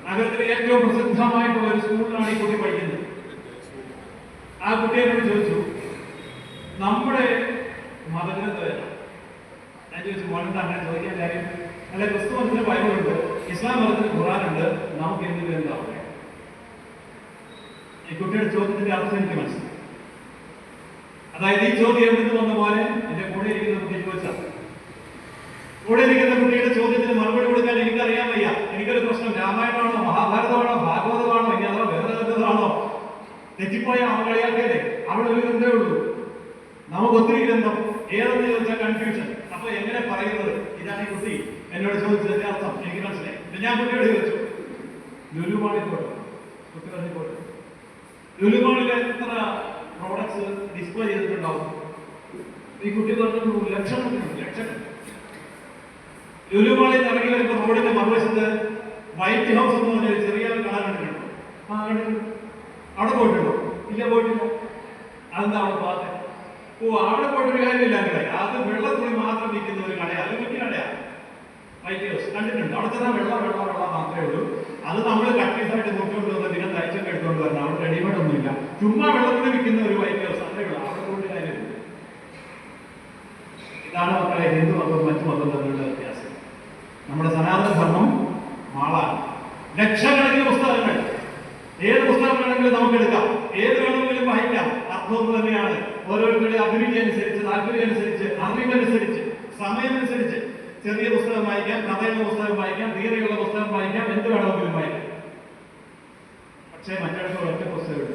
നഗരത്തിലെ ഏറ്റവും പ്രസിദ്ധമായിട്ടുള്ള ഒരു സ്കൂളിലാണ് ഈ കുട്ടി പഠിക്കുന്നത്. ആ കുട്ടി എന്നോട് ചോദിച്ചു, നമ്മുടെ മതഗ്രന്ഥം ഏതാണ്? ഞാൻ ചോദിച്ചു, മോനെന്താ അങ്ങനെ ചോദിക്കാൻ കാര്യം? അല്ല, ക്രിസ്തു മതത്തിന് ബൈബിളുണ്ട്, ഇസ്ലാം മതത്തിന് ഖുർആനുണ്ട്, നമുക്ക് എന്ത് ഗ്രന്ഥമാണ്? ഈ കുട്ടിയുടെ ചോദ്യത്തിന്റെ അർത്ഥം എനിക്ക് മനസ്സിലായി. അതായത് ഈ ചോദ്യം എവിടെ നിന്ന് വന്ന പോലെ എന്റെ കൂടെ ഇരിക്കുന്ന കുട്ടി ചോദിച്ചാൽ, കൂടെ ഇരിക്കുന്ന കുട്ടിയുടെ ചോദ്യത്തിന് മറുപടി കൊടുക്കാൻ എനിക്കറിയാൻ വയ്യ. എനിക്കൊരു പ്രശ്നം, രാമായണമാണോ മഹാഭാരതമാണോ ഭാഗവതമാണോ ഇനി അതോ വേദഗ്രന്ഥമാണോ? തെറ്റിപ്പോയ കളിയാക്കിയതേ അവിടെ ഒരു ഗ്രന്ഥമേ ഉള്ളൂ. നമുക്ക് ഒത്തിരി ഗ്രന്ഥം, ഏതെന്ന് ചോദിച്ചാൽ കൺഫ്യൂഷൻ. അപ്പൊ എങ്ങനെ പറയുന്നത്? ഇതാണ് ഈ കുട്ടി എന്നോട് ചോദിച്ചതിന്റെ അർത്ഥം എനിക്ക് മനസ്സിലായി. ഞാൻ കുട്ടിയോട് ചോദിച്ചു, ലുലുമാളിൽ പോട്ടെ, കുട്ടി പറഞ്ഞു പോട്ടെ, ലുലുമാളിൽ എത്ര പ്രോഡക്ട്സ് ഡിസ്പ്ലേ ചെയ്തിട്ടുണ്ടാവും? ഈ കുട്ടി പറഞ്ഞു, ലക്ഷങ്ങൾ. ലുലുമാളിൽ ഇറങ്ങി വരുമ്പോൾ റോഡിന്റെ മറുവശത്ത് വൈറ്റ് ഹൗസ് എന്ന് പറഞ്ഞൊരു ചെറിയ കളർ കണ്ടിട്ടുണ്ടോ? അവിടെ പോയിട്ടുണ്ടോ? ഇല്ല, പോയിട്ടില്ല. അതെന്താ അവിടെ പാത്തെ? അവിടെ പോയിട്ടൊരു കാര്യമില്ല. അത് വെള്ളത്തുണി മാത്രം വിൽക്കുന്ന ഒരു കടയാണ്, അത് കുട്ടി കടയാണ്. വൈറ്റ് ഹൗസ് കണ്ടിട്ടുണ്ട്. അവിടെ ചെന്നാൽ വെള്ളം മാത്രമേ ഉള്ളൂ. അത് നമ്മൾ കട്ടീസായിട്ട് നോക്കിക്കൊണ്ട് വന്ന് ദിനം തയ്ച്ചൊക്കെ എടുത്തുകൊണ്ട് വരണം. അവിടെ റെഡിമെയ്ഡ് ഒന്നുമില്ല, ചുമ്മാ വെള്ളത്തിന് വിൽക്കുന്ന ഒരു വൈറ്റ് ഹൗസ്, അത്രേ ഉള്ളൂ. അവിടെ പോയിട്ട് കാര്യമില്ല. ഇതാണ് മക്കളെ ഹിന്ദു മതവും മറ്റു മതവും തമ്മിലുള്ള വ്യത്യാസം. നമ്മുടെ സനാതന ധർമ്മം മാളാണ്. ലക്ഷക്കണക്കിന് പുസ്തകങ്ങൾ, ഏത് പുസ്തകം വേണമെങ്കിലും നമുക്ക് എടുക്കാം, ഏത് വേണമെങ്കിലും വായിക്കാം. അർത്ഥം തന്നെയാണ്. ഓരോരുത്തരുടെ അഭിരുചി അനുസരിച്ച്, താല്പര്യം അനുസരിച്ച്, അറിവനുസരിച്ച്, സമയമനുസരിച്ച് ചെറിയ പുസ്തകം വായിക്കാം, കഥയുള്ള പുസ്തകം വായിക്കാം, തിയറിയുള്ള പുസ്തകം വായിക്കാം, എന്ത് വേണമെങ്കിലും വായിക്കാം. പക്ഷേ മറ്റിടത്തോളം ഒറ്റ പുസ്തകം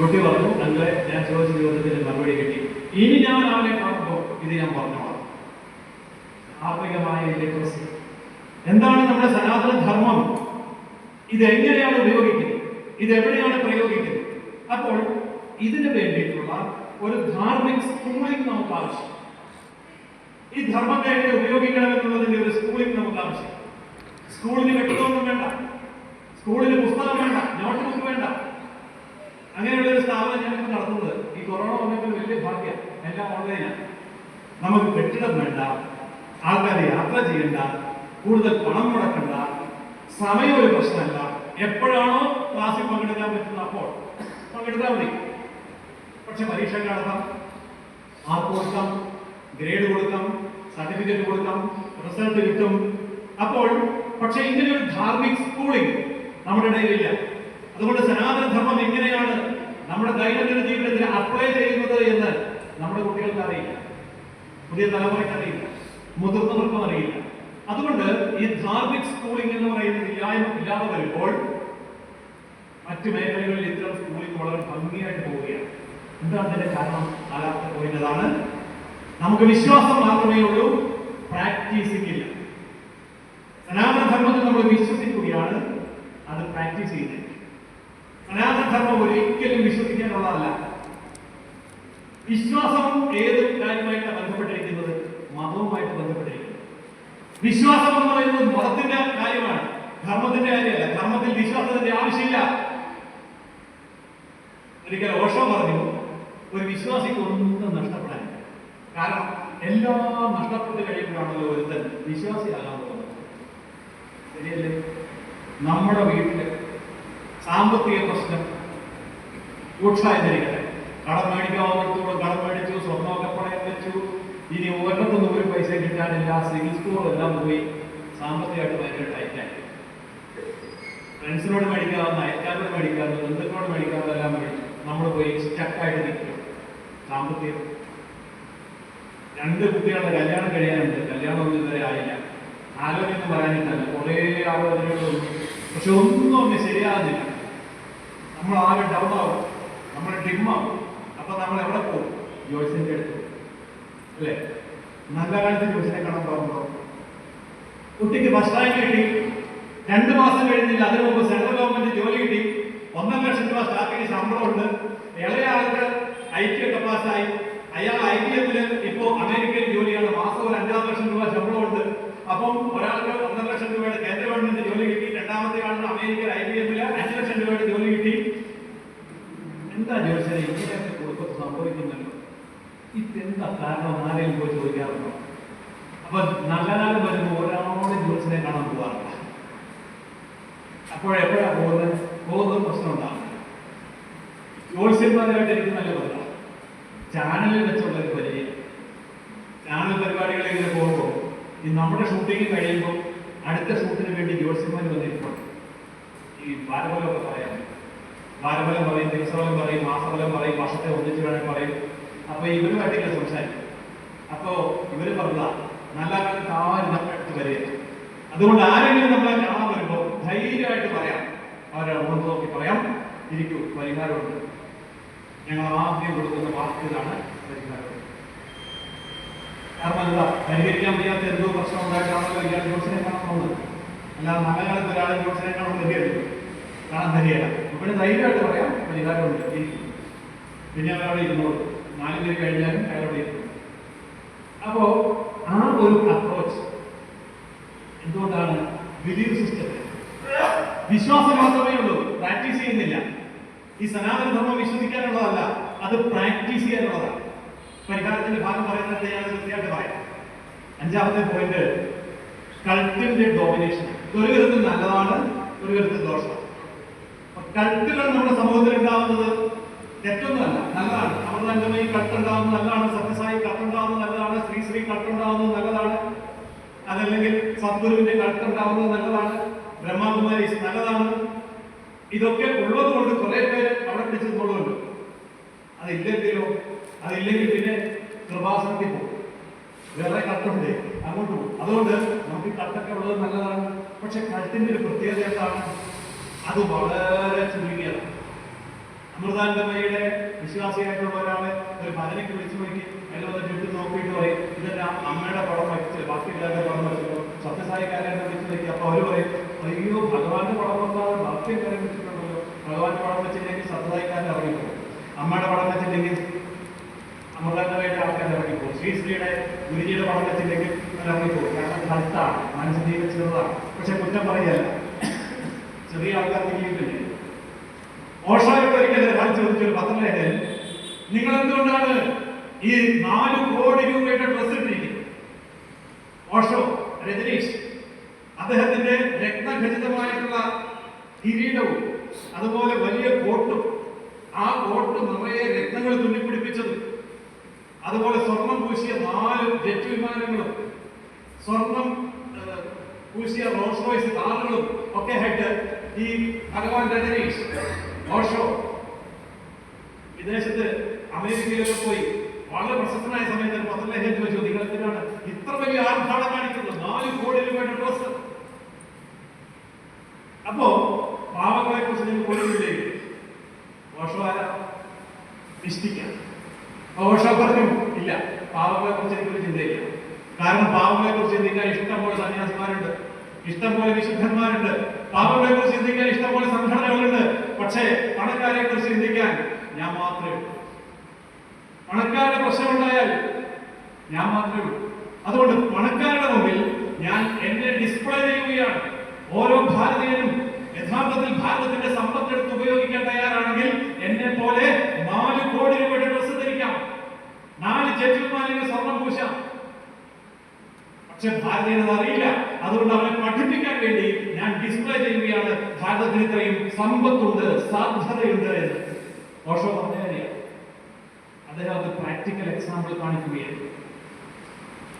കുട്ടി പറഞ്ഞു, അങ്ങനെ ഞാൻ ചോദിച്ച ചോദ്യത്തിന് മറുപടി കിട്ടി. ഇനി ഞാൻ അവനെ കാണുമ്പോൾ ഇത് ഞാൻ പറഞ്ഞോളാം. ധാർമ്മികമായ ലിറ്ററസി എന്താണ്? നമ്മുടെ സനാതന ധർമ്മം ഇതെങ്ങനെയാണ് ഉപയോഗിക്കുന്നത്, ഇതെവിടെയാണ് പ്രയോഗിക്കുന്നത്? അപ്പോൾ ഇതിനു വേണ്ടിയിട്ടുള്ള ഒരു ധാർമ്മിക് സ്കൂളിംഗ് നമുക്ക് ആവശ്യം. ഈ ധർമ്മത്തെ എങ്ങനെ ഉപയോഗിക്കണമെന്നുള്ളതിന്റെ ഒരു സ്കൂളിംഗ് നമുക്ക് ആവശ്യം. സ്കൂളിന് കെട്ടിടമൊന്നും വേണ്ട, സ്കൂളിന് പുസ്തകം വേണ്ട, നോട്ട് ബുക്ക് വേണ്ട. അങ്ങനെയുള്ള ഒരു സ്ഥാപനം ഞാനിപ്പോൾ നടത്തുന്നത് ഈ കൊറോണ വന്നപ്പോൾ വലിയ ഭാഗ്യം, എല്ലാം ഓൺലൈനാണ്. നമുക്ക് കെട്ടിടം വേണ്ട, ആൾക്കാരെ യാത്ര ചെയ്യണ്ട, കൂടുതൽ പണം മുടക്കണ്ട, സമയം ഒരു പ്രശ്നമല്ല. എപ്പോഴാണോ ക്ലാസ്സിൽ പങ്കെടുക്കാൻ പറ്റുന്ന അപ്പോൾ പങ്കെടുത്താൽ മതി. പക്ഷെ പരീക്ഷ നടത്താം, മാർക്ക് കൊടുക്കാം, ഗ്രേഡ് കൊടുക്കാം, സർട്ടിഫിക്കറ്റ് കൊടുക്കാം, റിസൾട്ട് കിട്ടും. അപ്പോൾ പക്ഷെ ഇങ്ങനെ ഒരു ധാർമ്മിക് സ്കൂളിംഗ് നമ്മുടെ ഇടയിലില്ല. അതുകൊണ്ട് സനാതന ധർമ്മം എങ്ങനെയാണ് നമ്മുടെ ദൈനംദിന ജീവിതത്തിൽ അപ്ലൈ ചെയ്യുന്നത് എന്ന് നമ്മുടെ കുട്ടികൾക്ക് അറിയില്ല, പുതിയ തലമുറയ്ക്ക് അറിയില്ല, മുതിർന്നവർക്കും അറിയില്ല. അതുകൊണ്ട് ഈ ധാർമ്മിക് സ്കൂളിംഗ് എന്ന് പറയുന്നത് ഇല്ലാതെ വരുമ്പോൾ മറ്റു മേഖലകളിൽ ഇത്തരം സ്കൂളിംഗ് വളരെ ഭംഗിയായിട്ട് പോവുകയാണ്. എന്താണ് അതിന്റെ കാരണം? നാലാമത്തെ പോയിന്റതാണ്, നമുക്ക് വിശ്വാസം മാത്രമേ ഉള്ളൂ, പ്രാക്ടീസിംഗ് ഇല്ല. സനാതന ധർമ്മത്തിൽ നമ്മൾ വിശ്വസിക്കുകയാണ്, അത് പ്രാക്ടീസ് ചെയ്യുന്നില്ല. സനാതന ധർമ്മം ഒരിക്കലും വിശ്വസിക്കാനുള്ളതല്ല. വിശ്വാസം ഏത് കാര്യമായിട്ടാണ് ബന്ധപ്പെട്ടിരിക്കുന്നത്? മതവുമായിട്ട് ബന്ധപ്പെട്ടിരിക്കുന്നത്. വിശ്വാസം എന്ന് പറയുന്നത് മതത്തിന്റെ കാര്യമാണ്, ധർമ്മത്തിന്റെ കാര്യമല്ല. ധർമ്മത്തിൽ വിശ്വാസത്തിന്റെ ആവശ്യമില്ല. ഒരിക്കൽ ഓഷോ പറഞ്ഞു, ഒരു വിശ്വാസിക്ക് ഒന്നും നഷ്ടപ്പെടാനില്ല. കാരണം എല്ലാം നഷ്ടപ്പെട്ട് കഴിയുമ്പോഴാണല്ലോ ഒരുത്തൻ വിശ്വാസിയാകാൻ പോകുന്നത്. ശരിയല്ലേ? നമ്മുടെ വീട്ടില് സാമ്പത്തിക പ്രശ്നം രൂക്ഷമായിരിക്കട്ടെ, കടം മേടിക്കാവുന്നിടത്തോളം കടം മേടിച്ചു, സ്വർണ്ണമൊക്കെ പണയം വെച്ചു, ഇനി ഒരിടത്തൊന്നും ഒരു പൈസ കിട്ടാനില്ല, സിവിൽ സ്കോർ എല്ലാം പോയി, സാമ്പത്തികമായിട്ട് ഭയങ്കര ടൈറ്റായി. ഫ്രണ്ട്സിനോട് മേടിക്കാവുന്ന, അയൽക്കാരോട് മേടിക്കാവുന്ന, ബന്ധുക്കളോട് മേടിക്കാവുന്നതെല്ലാം മേടിച്ചു. നമ്മൾ പോയി സ്റ്റക്കായിട്ട് നിൽക്കുക. സാമ്പത്തികം. 2 കുട്ടികളുടെ കല്യാണം കഴിയാനുണ്ട്. കല്യാണമൊന്നും ഇതുവരെ ആയില്ല. ആലോചന പറയാനിട്ടല്ല, കുറേ ആലോചനകളും, പക്ഷെ ഒന്നും ശരിയാകുന്നില്ല. നമ്മൾ ആകെ ഡൗൺ ആവും, നമ്മൾ ഡിമ്മാവും. അപ്പൊ നമ്മൾ എവിടെ പോകും? ജോയ്സിന്റെ അടുത്ത്, അല്ലേ? നല്ല കാലത്ത് ജോയ്സിനെ കാണാൻ പോകുമ്പോ കുട്ടിക്ക് ഫസ്റ്റ് റാങ്ക് കിട്ടി. 2 മാസം കഴിഞ്ഞില്ല, അതിനു മുമ്പ് സെൻട്രൽ ഗവൺമെന്റ് ജോലി കിട്ടി. 1.5 ലക്ഷം രൂപ സ്റ്റാർട്ടിങ് ശമ്പളമുണ്ട്. ഇളയ ആൾക്ക് IT ഒക്കെ പാസ്സായി. അയാൾ IBM-ല് ഇപ്പോ അമേരിക്കയിൽ ജോലിയാണ്. മാസം ഒരു 5-6 ലക്ഷം രൂപ ശമ്പളമുണ്ട്. അപ്പം ഒരാൾക്ക് 1.5 ലക്ഷം രൂപയുടെ കേന്ദ്ര ഗവൺമെന്റ് ജോലി കിട്ടി. രണ്ടാമത്തെ ആളിന് അമേരിക്കയിൽ IBM-ല് 5 ലക്ഷം രൂപയുടെ ജോലി കിട്ടി. എന്താ ജോലിച്ചാൽ ഇങ്ങനെയൊക്കെ കുടുംബത്തിൽ സംഭവിക്കുന്നല്ലോ? ഇതെന്താ കാരണം? ആരെയും പോയി ചോദിക്കാറുണ്ടോ? അപ്പൊ നല്ല കാലം വരുമ്പോൾ ഒരാളോട് ജോലിസിനെ കാണാൻ പോകാറില്ല. അപ്പോഴെപ്പോഴാ പോകുന്നത് പ്രശ്നം ഉണ്ടാകും. ജോത്സ്യന്മാരായിട്ട് എനിക്ക് നല്ല ബന്ധമാണ്. ചാനലിൽ വെച്ചുള്ള ഒരു പരിചയം. ചാനൽ പരിപാടികളിൽ ഇങ്ങനെ പോകുമ്പോൾ ഈ നമ്മുടെ ഷൂട്ടിങ് കഴിയുമ്പോൾ അടുത്ത ഷൂട്ടിന് വേണ്ടി ജോത്സ്യന്മാർ വന്നിരിക്കും. ഈ വാരഫലമൊക്കെ പറയാം. വാരഫലം പറയും, ദിവസഫലം പറയും, മാസഫലം പറയും, വർഷത്തെ ഒന്നിച്ച് വേണമെങ്കിൽ പറയും. അപ്പൊ ഇവരുമായിട്ടില്ല സംസാരിക്കും. അപ്പോ ഇവര് പറഞ്ഞ നല്ല കാര്യം നമ്മുടെ അടുത്ത് വരിക. അതുകൊണ്ട് ആരെങ്കിലും നമ്മളെ കാണാൻ വരുമ്പോൾ ധൈര്യമായിട്ട് പറയാം. അവരെ മുഖത്ത് നോക്കി പറയാം, ഇരിക്കൂ, പരിഹാരമുണ്ട്. ഞങ്ങൾ ആദ്യം കൊടുക്കുന്ന വാക്കുകളാണ് പരിഹാരം. കാരണം എന്താ, പരിഹരിക്കാൻ വയ്യാത്ത എന്തോ പ്രശ്നം ഉണ്ടായിട്ടാണല്ലോ ഇയാൾ ജോത്സ്യനെ കാണാൻ പോകുന്നത്. അല്ലാതെ നല്ല കാലത്ത് ഒരാളെ ജോത്സ്യനെ കാണാൻ ധരിയല്ല. ഇവിടെ ധൈര്യമായിട്ട് പറയാം, പരിഹാരമുണ്ട്, ഇരിക്കും. പിന്നെ അവരവിടെ ഇരുന്നോളൂ. 4 പേര് കഴിഞ്ഞാലും അയാളവിടെ ഇരുന്നു. അപ്പോ ആ ഒരു അപ്രോച്ച് എന്തുകൊണ്ടാണ്? ബിലീഫ് സിസ്റ്റത്തിൽ വിശ്വാസം മാത്രമേ ഉള്ളൂ, പ്രാക്ടീസ് ചെയ്യുന്നില്ല. ഈ സനാതന ധർമ്മം വിശ്വസിക്കാനുള്ളതല്ല, അത് പ്രാക്ടീസ് ചെയ്യാനുള്ളതാണ്. പരിഹാരത്തിന്റെ ഭാഗം പറയുന്നത് ഞാൻ കൃത്യമായിട്ട് പറയാം. 5ാമത്തെ പോയിന്റ്, കൾട്ടിന്റെ ഡോമിനേഷൻ. ഒരു വിധത്തിൽ നല്ലതാണ്, ഒരു വിധത്തിൽ ദോഷമാണ്. കൾട്ടുകൾ നമ്മുടെ സമൂഹത്തിൽ ഉണ്ടാവുന്നത് തെറ്റൊന്നുമല്ല, നല്ലതാണ്. അമൃതാനന്ദമയി കൾട്ടുണ്ടാവുന്നത് നല്ലതാണ്, സത്യസായി കൾട്ടുണ്ടാവുന്നത് നല്ലതാണ്, ശ്രീ കൾട്ടുണ്ടാവുന്നത് നല്ലതാണ്, അതല്ലെങ്കിൽ സദ്ഗുരുവിന്റെ കൾട്ടുണ്ടാവുന്നത് നല്ലതാണ്, ബ്രഹ്മകുമാരി നല്ലതാണ്. ഇതൊക്കെ ഉള്ളത് കൊണ്ട് കുറെ പേര് അവിടെ പിടിച്ചിട്ടുള്ളതുണ്ട്. അതില്ലെങ്കിൽ പിന്നെ കൃപാസനത്തിൽ പോകും, വേറെ കട്ടുണ്ട്, അങ്ങോട്ട് പോകും. അതുകൊണ്ട് നമുക്ക് കട്ടൊക്കെ ഉള്ളത് നല്ലതാണ്. പക്ഷെ കൾട്ടിന്റെ ഒരു പ്രത്യേകത എന്താണ്? അത് വളരെ ചുരുങ്ങിയതാണ്. അമൃതാനന്ദമയുടെ വിശ്വാസിയായിട്ടുള്ള ഒരാളെ ഒരു ഭജനയ്ക്ക് വിളിച്ചു നോക്കി അതിൽ വന്ന് ചുറ്റും നോക്കിയിട്ട് പറയും, ഇതെല്ലാം അമ്മയുടെ പടം വരച്ചില്ല, ബാക്കി എല്ലാവരുടെ പടം വരച്ചല്ലോ. സത്യസായിക്കാരെ വിളിച്ചു നോക്കി. അപ്പൊ അവര് പറയും, അയ്യോ ഭഗവാന്റെ പടം വെക്കാതെ ബാക്കി എല്ലാവരും വെച്ചിട്ടുണ്ടല്ലോ. ഭഗവാന്റെ പടം വെച്ചില്ലെങ്കിൽ സത്യസായിക്കാരൻ ഇറങ്ങിപ്പോകും, അമ്മയുടെ പടം വെച്ചില്ലെങ്കിൽ അമൃതാനന്ദമയുടെ ആൾക്കാർ ഇറങ്ങിപ്പോകും, ശ്രീയുടെ ഗുരുജിയുടെ പടം വെച്ചില്ലെങ്കിൽ ഇറങ്ങിപ്പോകും. കാരണം കൾട്ടാണ്, മനസ്സിൽ ജീവിച്ചതാണ്. പക്ഷെ കുറ്റം പറയല്ല, ചെറിയ ആൾക്കാർക്ക് ജീവിക്കില്ലേ. ഓഷോയോട് ഒരിക്കലും ഒരാൾ ചോദിച്ചൊരു പത്രലേഖകൻ, നിങ്ങൾ എന്തുകൊണ്ടാണ് ഈ 4 കോടി രൂപയുടെ ഡ്രസ് ഇട്ടിരിക്കുന്നത്? ഓഷോ രജനീഷ് അദ്ദേഹത്തിന്റെ രത്നഖചിതമായിട്ടുള്ള കിരീടവും അതുപോലെ വലിയ കോട്ടും, ആ കോട്ട് നിറയെ രത്നങ്ങൾ തുന്നിപ്പിടിപ്പിച്ചതും, അതുപോലെ സ്വർണം പൂശിയ 4 ജെറ്റ് വിമാനങ്ങളും സ്വർണം പൂശിയ റോൾസ് റോയ്സ് കാറുകളും ഒക്കെ ആയിട്ട് ഈ ഭഗവാൻ രജനീഷ് ഓഷോ വിദേശത്ത് അമേരിക്കയിലൊക്കെ പോയി വളരെ പ്രശസ്തനായ സമയത്ത് ഒരു പത്രലേഖകൻ ചോദിച്ചു, നിങ്ങൾ എന്തിനാണ് ഇത്ര വലിയ ആർഭാടം കാണിക്കുന്നത്? 4 കോടി രൂപയുടെ ഡ്രസ്. അപ്പോ പാവങ്ങളെ കുറിച്ച് നിങ്ങൾ പോലുമില്ലേ? ഓഷോ ആരാ? മിസ്റ്റിക്കാണ്. ഓഷോ പറഞ്ഞു, ഇല്ല, പാവങ്ങളെ കുറിച്ച് എനിക്കൊരു ചിന്തയില്ല. കാരണം പാവങ്ങളെ കുറിച്ച് ചിന്തിക്കാൻ ഇഷ്ടംപോലെ സന്യാസിമാരുണ്ട്, ഇഷ്ടംപോലെ വിശുദ്ധന്മാരുണ്ട്. പാവങ്ങളെ കുറിച്ച് ചിന്തിക്കാൻ ഇഷ്ടംപോലെ സംഘടനകളുണ്ട്. പക്ഷേ പണക്കാരെ കുറിച്ച് ചിന്തിക്കാൻ ഞാൻ മാത്രമേ ഉള്ളൂ. പണക്കാരുടെ പ്രശ്നമുണ്ടായാൽ ഞാൻ മാത്രമേ ഉള്ളൂ. അതുകൊണ്ട് പണക്കാരുടെ മുമ്പിൽ ഞാൻ എന്നെ ഡിസ്പ്ലേ ചെയ്യുകയാണ്. ഓരോ ഭാരതീയനും യഥാർത്ഥത്തിൽ ഭാരതത്തിന്റെ സമ്പത്തെടുത്ത് ഉപയോഗിക്കാൻ തയ്യാറാണെങ്കിൽ എന്നെ പോലെ 4 കോടി രൂപയുടെ ഡ്രസ് ധരിക്കാം, 4 ജെറ്റ് വിമാനങ്ങൾ സ്വർണം പൂശാം. പക്ഷെ ഭാരതീയനത് അറിയില്ല. അതുകൊണ്ട് അവനെ പഠിപ്പിക്കാൻ വേണ്ടി ഞാൻ ഡിസ്പ്ലേ ചെയ്യുകയാണ് ഭാരതത്തിന് ഇത്രയും സമ്പത്തുണ്ട്, സാധ്യതയുണ്ട് എന്ന്. ഓഷോ പറഞ്ഞ കാര്യം അദ്ദേഹം അത് പ്രാക്ടിക്കൽ എക്സാമ്പിൾ കാണിക്കുകയാണ്.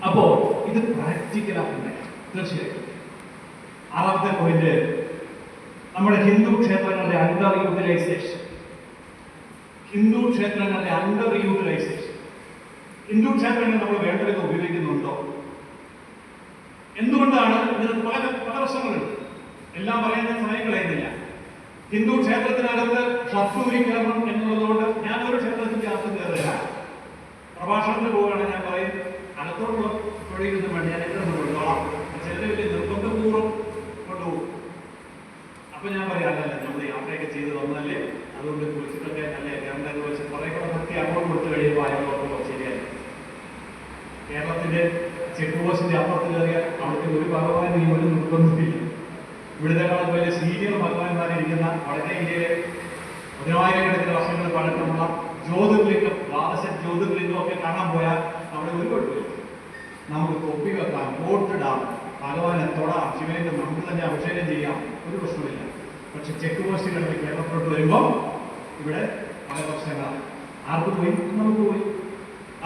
അപ്പോ ഇത് പ്രാക്ടിക്കൽ ആക്കുന്നത് തീർച്ചയായും. 6ാമത്തെ പോയിന്റ്, നമ്മുടെ ഹിന്ദു ക്ഷേത്രങ്ങളുടെ അണ്ടർ യൂട്ടിലൈസേഷൻ. ഹിന്ദു ക്ഷേത്രങ്ങളുടെ അണ്ടർ യൂട്ടിലൈസേഷൻ. ഹിന്ദു ക്ഷേത്രങ്ങൾ നമ്മൾ വേണ്ടവിധം ഉപയോഗിക്കുന്നുണ്ടോ? എന്തുകൊണ്ടാണ്? ഇതിന് പല പല പ്രശ്നങ്ങളുണ്ട്. എല്ലാം പറയാൻ സമയം കളയുന്നില്ല. ഹിന്ദു ക്ഷേത്രത്തിനകത്ത് ഷർട്ടൂരിക്കരണം എന്നുള്ളതുകൊണ്ട് ഞാൻ ഒരു ക്ഷേത്രത്തിന്റെ അകത്ത് കയറുക, പ്രഭാഷണത്തിന് പോവുകയാണ്, ഞാൻ പറയും അകത്തോട്ടുള്ള തൊഴിലൊന്നും വേണ്ടി ഞാൻ എത്ര കൊണ്ടുപോകാം, ചിലർ വലിയ നിർബന്ധപൂർവ്വം കൊണ്ടുപോകും. അപ്പൊ ഞാൻ പറയാം, അല്ലല്ല നമ്മൾ യാത്രയൊക്കെ ചെയ്ത് വന്നല്ലേ, അതുകൊണ്ട് കുളിച്ചിട്ടൊക്കെ നല്ല ഗവൺമെന്റ് വെച്ച് കുറെ കൂടെ വൃത്തി അങ്ങോട്ട് കൊടുത്തു കഴിയുമ്പോൾ അയാളോട്ടോ ശരിയായി. കേരളത്തിന്റെ ചെക്ക് പോസ്റ്റിന്റെ അപ്പുറത്ത് കയറിയാൽ അവിടുത്തെ ഒരു ഭഗവാൻ ഈ ഒരു നിർബന്ധമില്ല. ഇവിടുത്തെക്കാളും വലിയ സീനിയർ ഭഗവാന്മാരിരിക്കുന്ന വടക്കേ ഇന്ത്യയിലെ 10,000 വർഷങ്ങൾ പഴക്കമുള്ള ജ്യോതിർലിംഗം, ദ്വാദശ ജ്യോതിർലിംഗം ഒക്കെ കാണാൻ പോയാൽ അവിടെ ഒരു കുഴപ്പമില്ല. നമുക്ക് തൊപ്പി വെക്കാം, കോട്ടിടാം, ഭഗവാനെ തൊടാം, ശിവലിംഗം നമുക്ക് തന്നെ അഭിഷേകം ചെയ്യാം, ഒരു പ്രശ്നമില്ല. പക്ഷെ ചെക്ക് പോസ്റ്റുകളിൽ കേരളത്തിലോട്ട് വരുമ്പോൾ ഇവിടെ പല പ്രശ്നങ്ങളാണ്. ആർക്ക് പോയി? നമുക്ക് പോയി.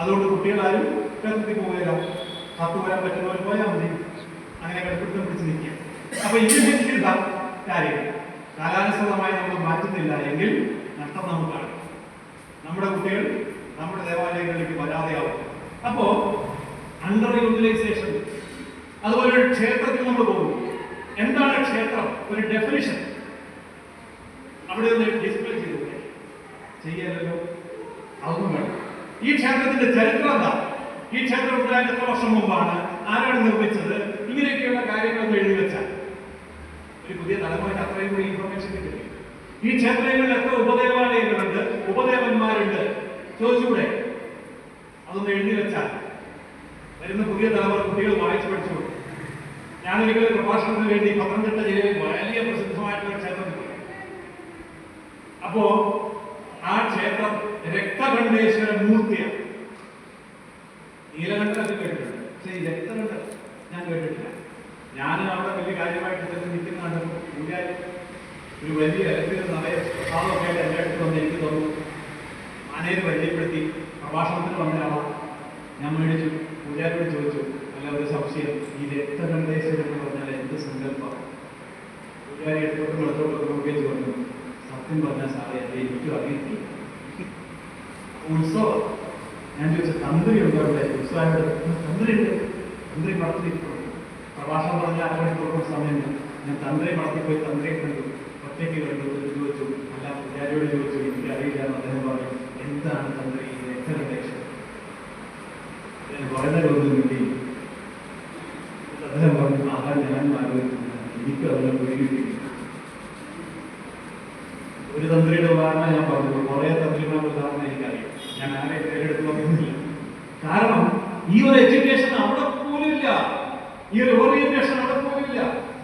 അതുകൊണ്ട് കുട്ടികളാരും കേരളത്തിൽ പോവുകയില്ല. കത്ത് വരാൻ പറ്റുന്നവർ പോയാൽ മതി. അങ്ങനെ കടുപ്പിടുത്തം പിടിച്ച് നിൽക്കുക. അപ്പൊ ഇതിന്റെ കാര്യം കാലാനുസൃതമായി നമ്മൾ മാറ്റുന്നില്ല എങ്കിൽ നഷ്ടം നമുക്കാണ്. നമ്മുടെ കുട്ടികൾ നമ്മുടെ ദേവാലയങ്ങളിലേക്ക് വരാതെയാവും. അപ്പോ അണ്ടർ യൂട്ടിലൈസേഷൻ. അതുപോലെ ഒരു ക്ഷേത്രത്തിൽ നമ്മൾ പോകും. എന്താണ് ക്ഷേത്രം? ഒരു ഡെഫിനിഷൻ അവിടെ ഒന്ന് ഡിസ്പ്ലേ ചെയ്തു ചെയ്യാനല്ലോ, അതൊന്നും വേണം. ഈ ക്ഷേത്രത്തിന്റെ ചരിത്രം എന്താ? ഈ ക്ഷേത്രം ഉണ്ടായിട്ട് എത്ര വർഷം മുമ്പാണ്? ആരാണ് നിർമ്മിച്ചത്? ഇങ്ങനെയൊക്കെയുള്ള കാര്യങ്ങളൊക്കെ എഴുതി വെച്ചാൽ ഒരു പുതിയ തലമുറയ്ക്ക് അത്രയും കൂടി ഇൻഫർമേഷൻ കിട്ടില്ല. ഈ ക്ഷേത്രങ്ങളിൽ എത്ര ഉപദേവാലയങ്ങളുണ്ട്, ഉപദേവന്മാരുണ്ട് ചോദിച്ചുകൂടെ? അതൊന്ന് എഴുതി വെച്ചാൽ വരുന്ന പുതിയ തലമുറ കുട്ടികൾ വായിച്ചു പഠിച്ചു. ഞാനൊരിക്കലും പ്രഭാഷണത്തിന് വേണ്ടി പത്തനംതിട്ട ജില്ലയിൽ വലിയ പ്രസിദ്ധമായിട്ടുള്ള ക്ഷേത്രത്തിൽ പോയി. അപ്പോ ആ ക്ഷേത്രം രക്തകണ്ഠേശ്വര മൂർത്തിയാണ്. നീലകണ്ഠനൊക്കെ കേട്ടിട്ടുണ്ട്, പക്ഷേ ഈ രക്തകണ്ഠൻ ഞാൻ കേട്ടിട്ടില്ല. ഞാൻ അവിടെ വലിയ കാര്യമായിട്ട് ചെന്ന് നിൽക്കുന്നുണ്ട്. പൂജാരി ഒരു വലിയ ഇലക്ട്രിക് നിറയെ പ്രസാദമൊക്കെ ആയിട്ട് എൻ്റെ അടുത്ത് വന്ന് എനിക്ക് തോന്നുന്നു ആനയെ പരിചയപ്പെടുത്തി പ്രഭാഷണത്തിന് വന്നയാളാണ്. ഞാൻ മേടിച്ചു. പൂജാരിയോട് ചോദിച്ചു, അല്ല ഒരു സംശയം, ഈ രക്തകണ്ഠേശ്വരൻ എന്ന് പറഞ്ഞാൽ എന്ത് സങ്കല്പം? പൂജാരി എടുത്തോട്ടും എടുത്തോട്ടും നോക്കിയിട്ട് പറഞ്ഞു, സത്യം പറഞ്ഞാൽ സാറേ അത് എനിക്കും അറിയത്തില്ല. ഉത്സവം. ഞാൻ ചോദിച്ച തന്ത്രി ഉണ്ടോ അവിടെ? ഉത്സവമായിട്ട് തന്ത്രി ഉണ്ട്. തന്ത്രി മടത്തിരിക്കുന്നു. പ്രഭാഷണം പറഞ്ഞാൽ അരമണിക്കൂർ സമയം ഞാൻ തന്ത്രി മടത്തി പോയി തന്ത്രിയെ കണ്ടു, ഒറ്റയ്ക്ക് കണ്ടു. ചോദിച്ചു, അല്ല പൂജാരിയോട് ചോദിച്ചു, എനിക്ക് അറിയില്ല എന്ന് അദ്ദേഹം പറഞ്ഞു. എന്താണ് തന്ത്രി? രക്തകണ്ഠേശ്വരൻ. വളരെ ഒന്നും കിട്ടി. അദ്ദേഹം പറഞ്ഞു, അതാണ് ഞാൻ ആലോചിക്കുന്നത്, എനിക്കും അതിനെ പേടിയിട്ടില്ല. ഒരു തന്ത്രിയുടെ ഉദാഹരണം ഞാൻ പറഞ്ഞു, കുറേ തന്ത്രിമാരുടെ ഉദാഹരണം എനിക്കറിയാം. ഞാൻ ആരെ പേരെടുത്ത് നോക്കുന്നില്ല. കാരണം ഈ ഒരു എഡ്യൂക്കേഷൻ അവിടെ പോലും ഇല്ല, ഈ ഒരു ഓറിയന്റേഷൻ അവിടെ പോലും ഇല്ല.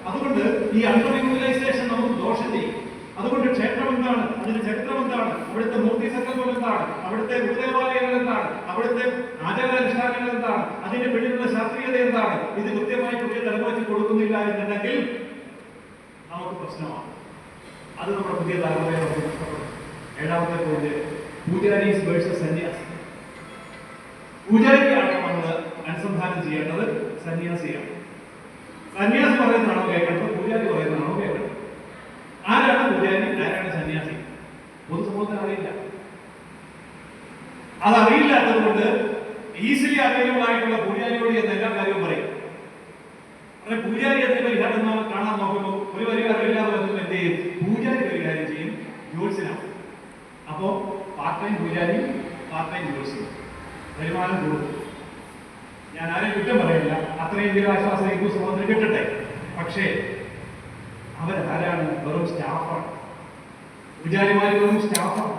അതുകൊണ്ട് ഈ അണ്ടർ യൂട്ടിലൈസേഷൻ നമുക്ക് ദോഷം ചെയ്യും. അതുകൊണ്ട് ക്ഷേത്രം എന്താണ്, അതിന്റെ ചരിത്രം എന്താണ്, അവിടുത്തെ മൂർത്തി സങ്കല്പം എന്താണ്, അവിടുത്തെ ഗുരുദേവാലയങ്ങൾ എന്താണ്, അവിടുത്തെ ആചാരാനുഷ്ഠാനങ്ങൾ എന്താണ്, അതിന്റെ പിന്നിലുള്ള ശാസ്ത്രീയത എന്താണ്, ഇത് കൃത്യമായി പുതിയ തലമുറയ്ക്ക് കൊടുക്കുന്നില്ല എന്നുണ്ടെങ്കിൽ നമുക്ക് പ്രശ്നമാണ്. അത് നമ്മുടെ പുതിയ തലമുറയെ നമുക്ക് നഷ്ടപ്പെടും. ഏഴാമത്തെ പോയിന്റ്, പൂജാരീസ് വേഴ്സസ് സന്യാസി. പൂജാരിയാണ് നമ്മൾ അനുസന്ധാനം ചെയ്യേണ്ടത്, സന്യാസിയാണ്. സന്യാസി പറയുന്നതാണോ കേൾക്കേണ്ടത്, പൂജാരി പറയുന്നതാണോ കേൾക്കേണ്ടത്? ആരാണ് പൂജാരി, ആരാണ് സന്യാസി? പൊതുസമൂഹത്തിന് അറിയില്ല. അതറിയില്ലാത്തത് കൊണ്ട് ഈസിലി അവൈലബിൾ ആയിട്ടുള്ള പൂജാരിയോട് എന്ന് എല്ലാ കാര്യവും പറയും. അങ്ങനെ പൂജാരി അതിന് പരിഹാരം കാണാൻ നോക്കുമ്പോൾ ഒരു പരിഹാരം ഇല്ലാതെ വരുമ്പോൾ എന്ത് ചെയ്യും? പൂജാരി കൈകാര്യം ചെയ്യും, ജ്യോത്സ്യനാവും. അപ്പോ പാർട്ട് ടൈം പൂജാരി, പാർട്ട് ടൈം ജ്യോത്സ്യൻ, വരുമാനം കൂടും. ഞാൻ ആരെയും കുറ്റം പറയില്ല, അത്രയെങ്കിലും ആശ്വാസം ഹിന്ദു സമൂഹത്തിന് കിട്ടട്ടെ. പക്ഷേ അവരാരാണ്? വെറും സ്റ്റാഫാണ്. പൂജാരിമാർ വെറും സ്റ്റാഫാണ്.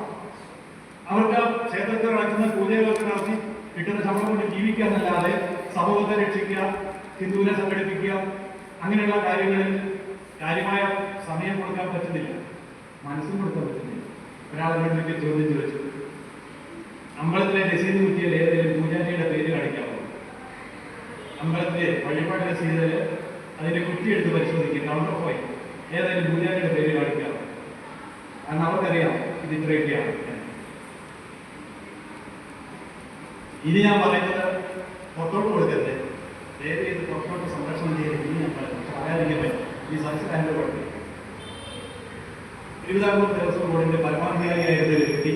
അവർക്ക് ക്ഷേത്രത്തിൽ നടക്കുന്ന പൂജകളൊക്കെ നടത്തി കിട്ടുന്ന ശമ്പളം കൊണ്ട് ജീവിക്കുക എന്നല്ലാതെ സമൂഹത്തെ രക്ഷിക്കുക, ഹിന്ദുവിനെ സംഘടിപ്പിക്കുക, അങ്ങനെയുള്ള കാര്യങ്ങളിൽ കാര്യമായ സമയം കൊടുക്കാൻ പറ്റുന്നില്ല, മനസ്സും കൊടുക്കാൻ പറ്റുന്നില്ല. ഒരാളെന്നോട് ചോദ്യം ചോദിച്ചു, അമ്പലത്തിലെ രസീത് കുറ്റിയിൽ ഏതെങ്കിലും പൂജാരിയുടെ പേര് കാണിക്കാമോ? അമ്പലത്തിലെ വഴിപാട് രസീതിൽ അതിന്റെ കുറ്റി എടുത്ത് പരിശോധിക്കുക, കൗണ്ടർ പോയി ഏതെങ്കിലും പൂജാരിയുടെ പേര് കാണിക്കാമോ? കാരണം അവർക്കറിയാം ഇത് ഇത്രയൊക്കെയാണ്. ഇനി ഞാൻ പറയുന്നത് പുറത്തോട്ട് കൊടുക്കരുത്, ദയവ് ചെയ്ത് പുറത്തോട്ട് സംരക്ഷണം ചെയ്ത് ഇനി ഞാൻ പറയാതിരിക്കാൻ പറ്റും. ഈ സംസ്ഥാനത്തിന്റെ കുഴപ്പമില്ല. തിരുവിതാംകൂർ ദേവസ്വം ബോർഡിന്റെ പരമാധികാരിയായിരുന്ന ഒരു വ്യക്തി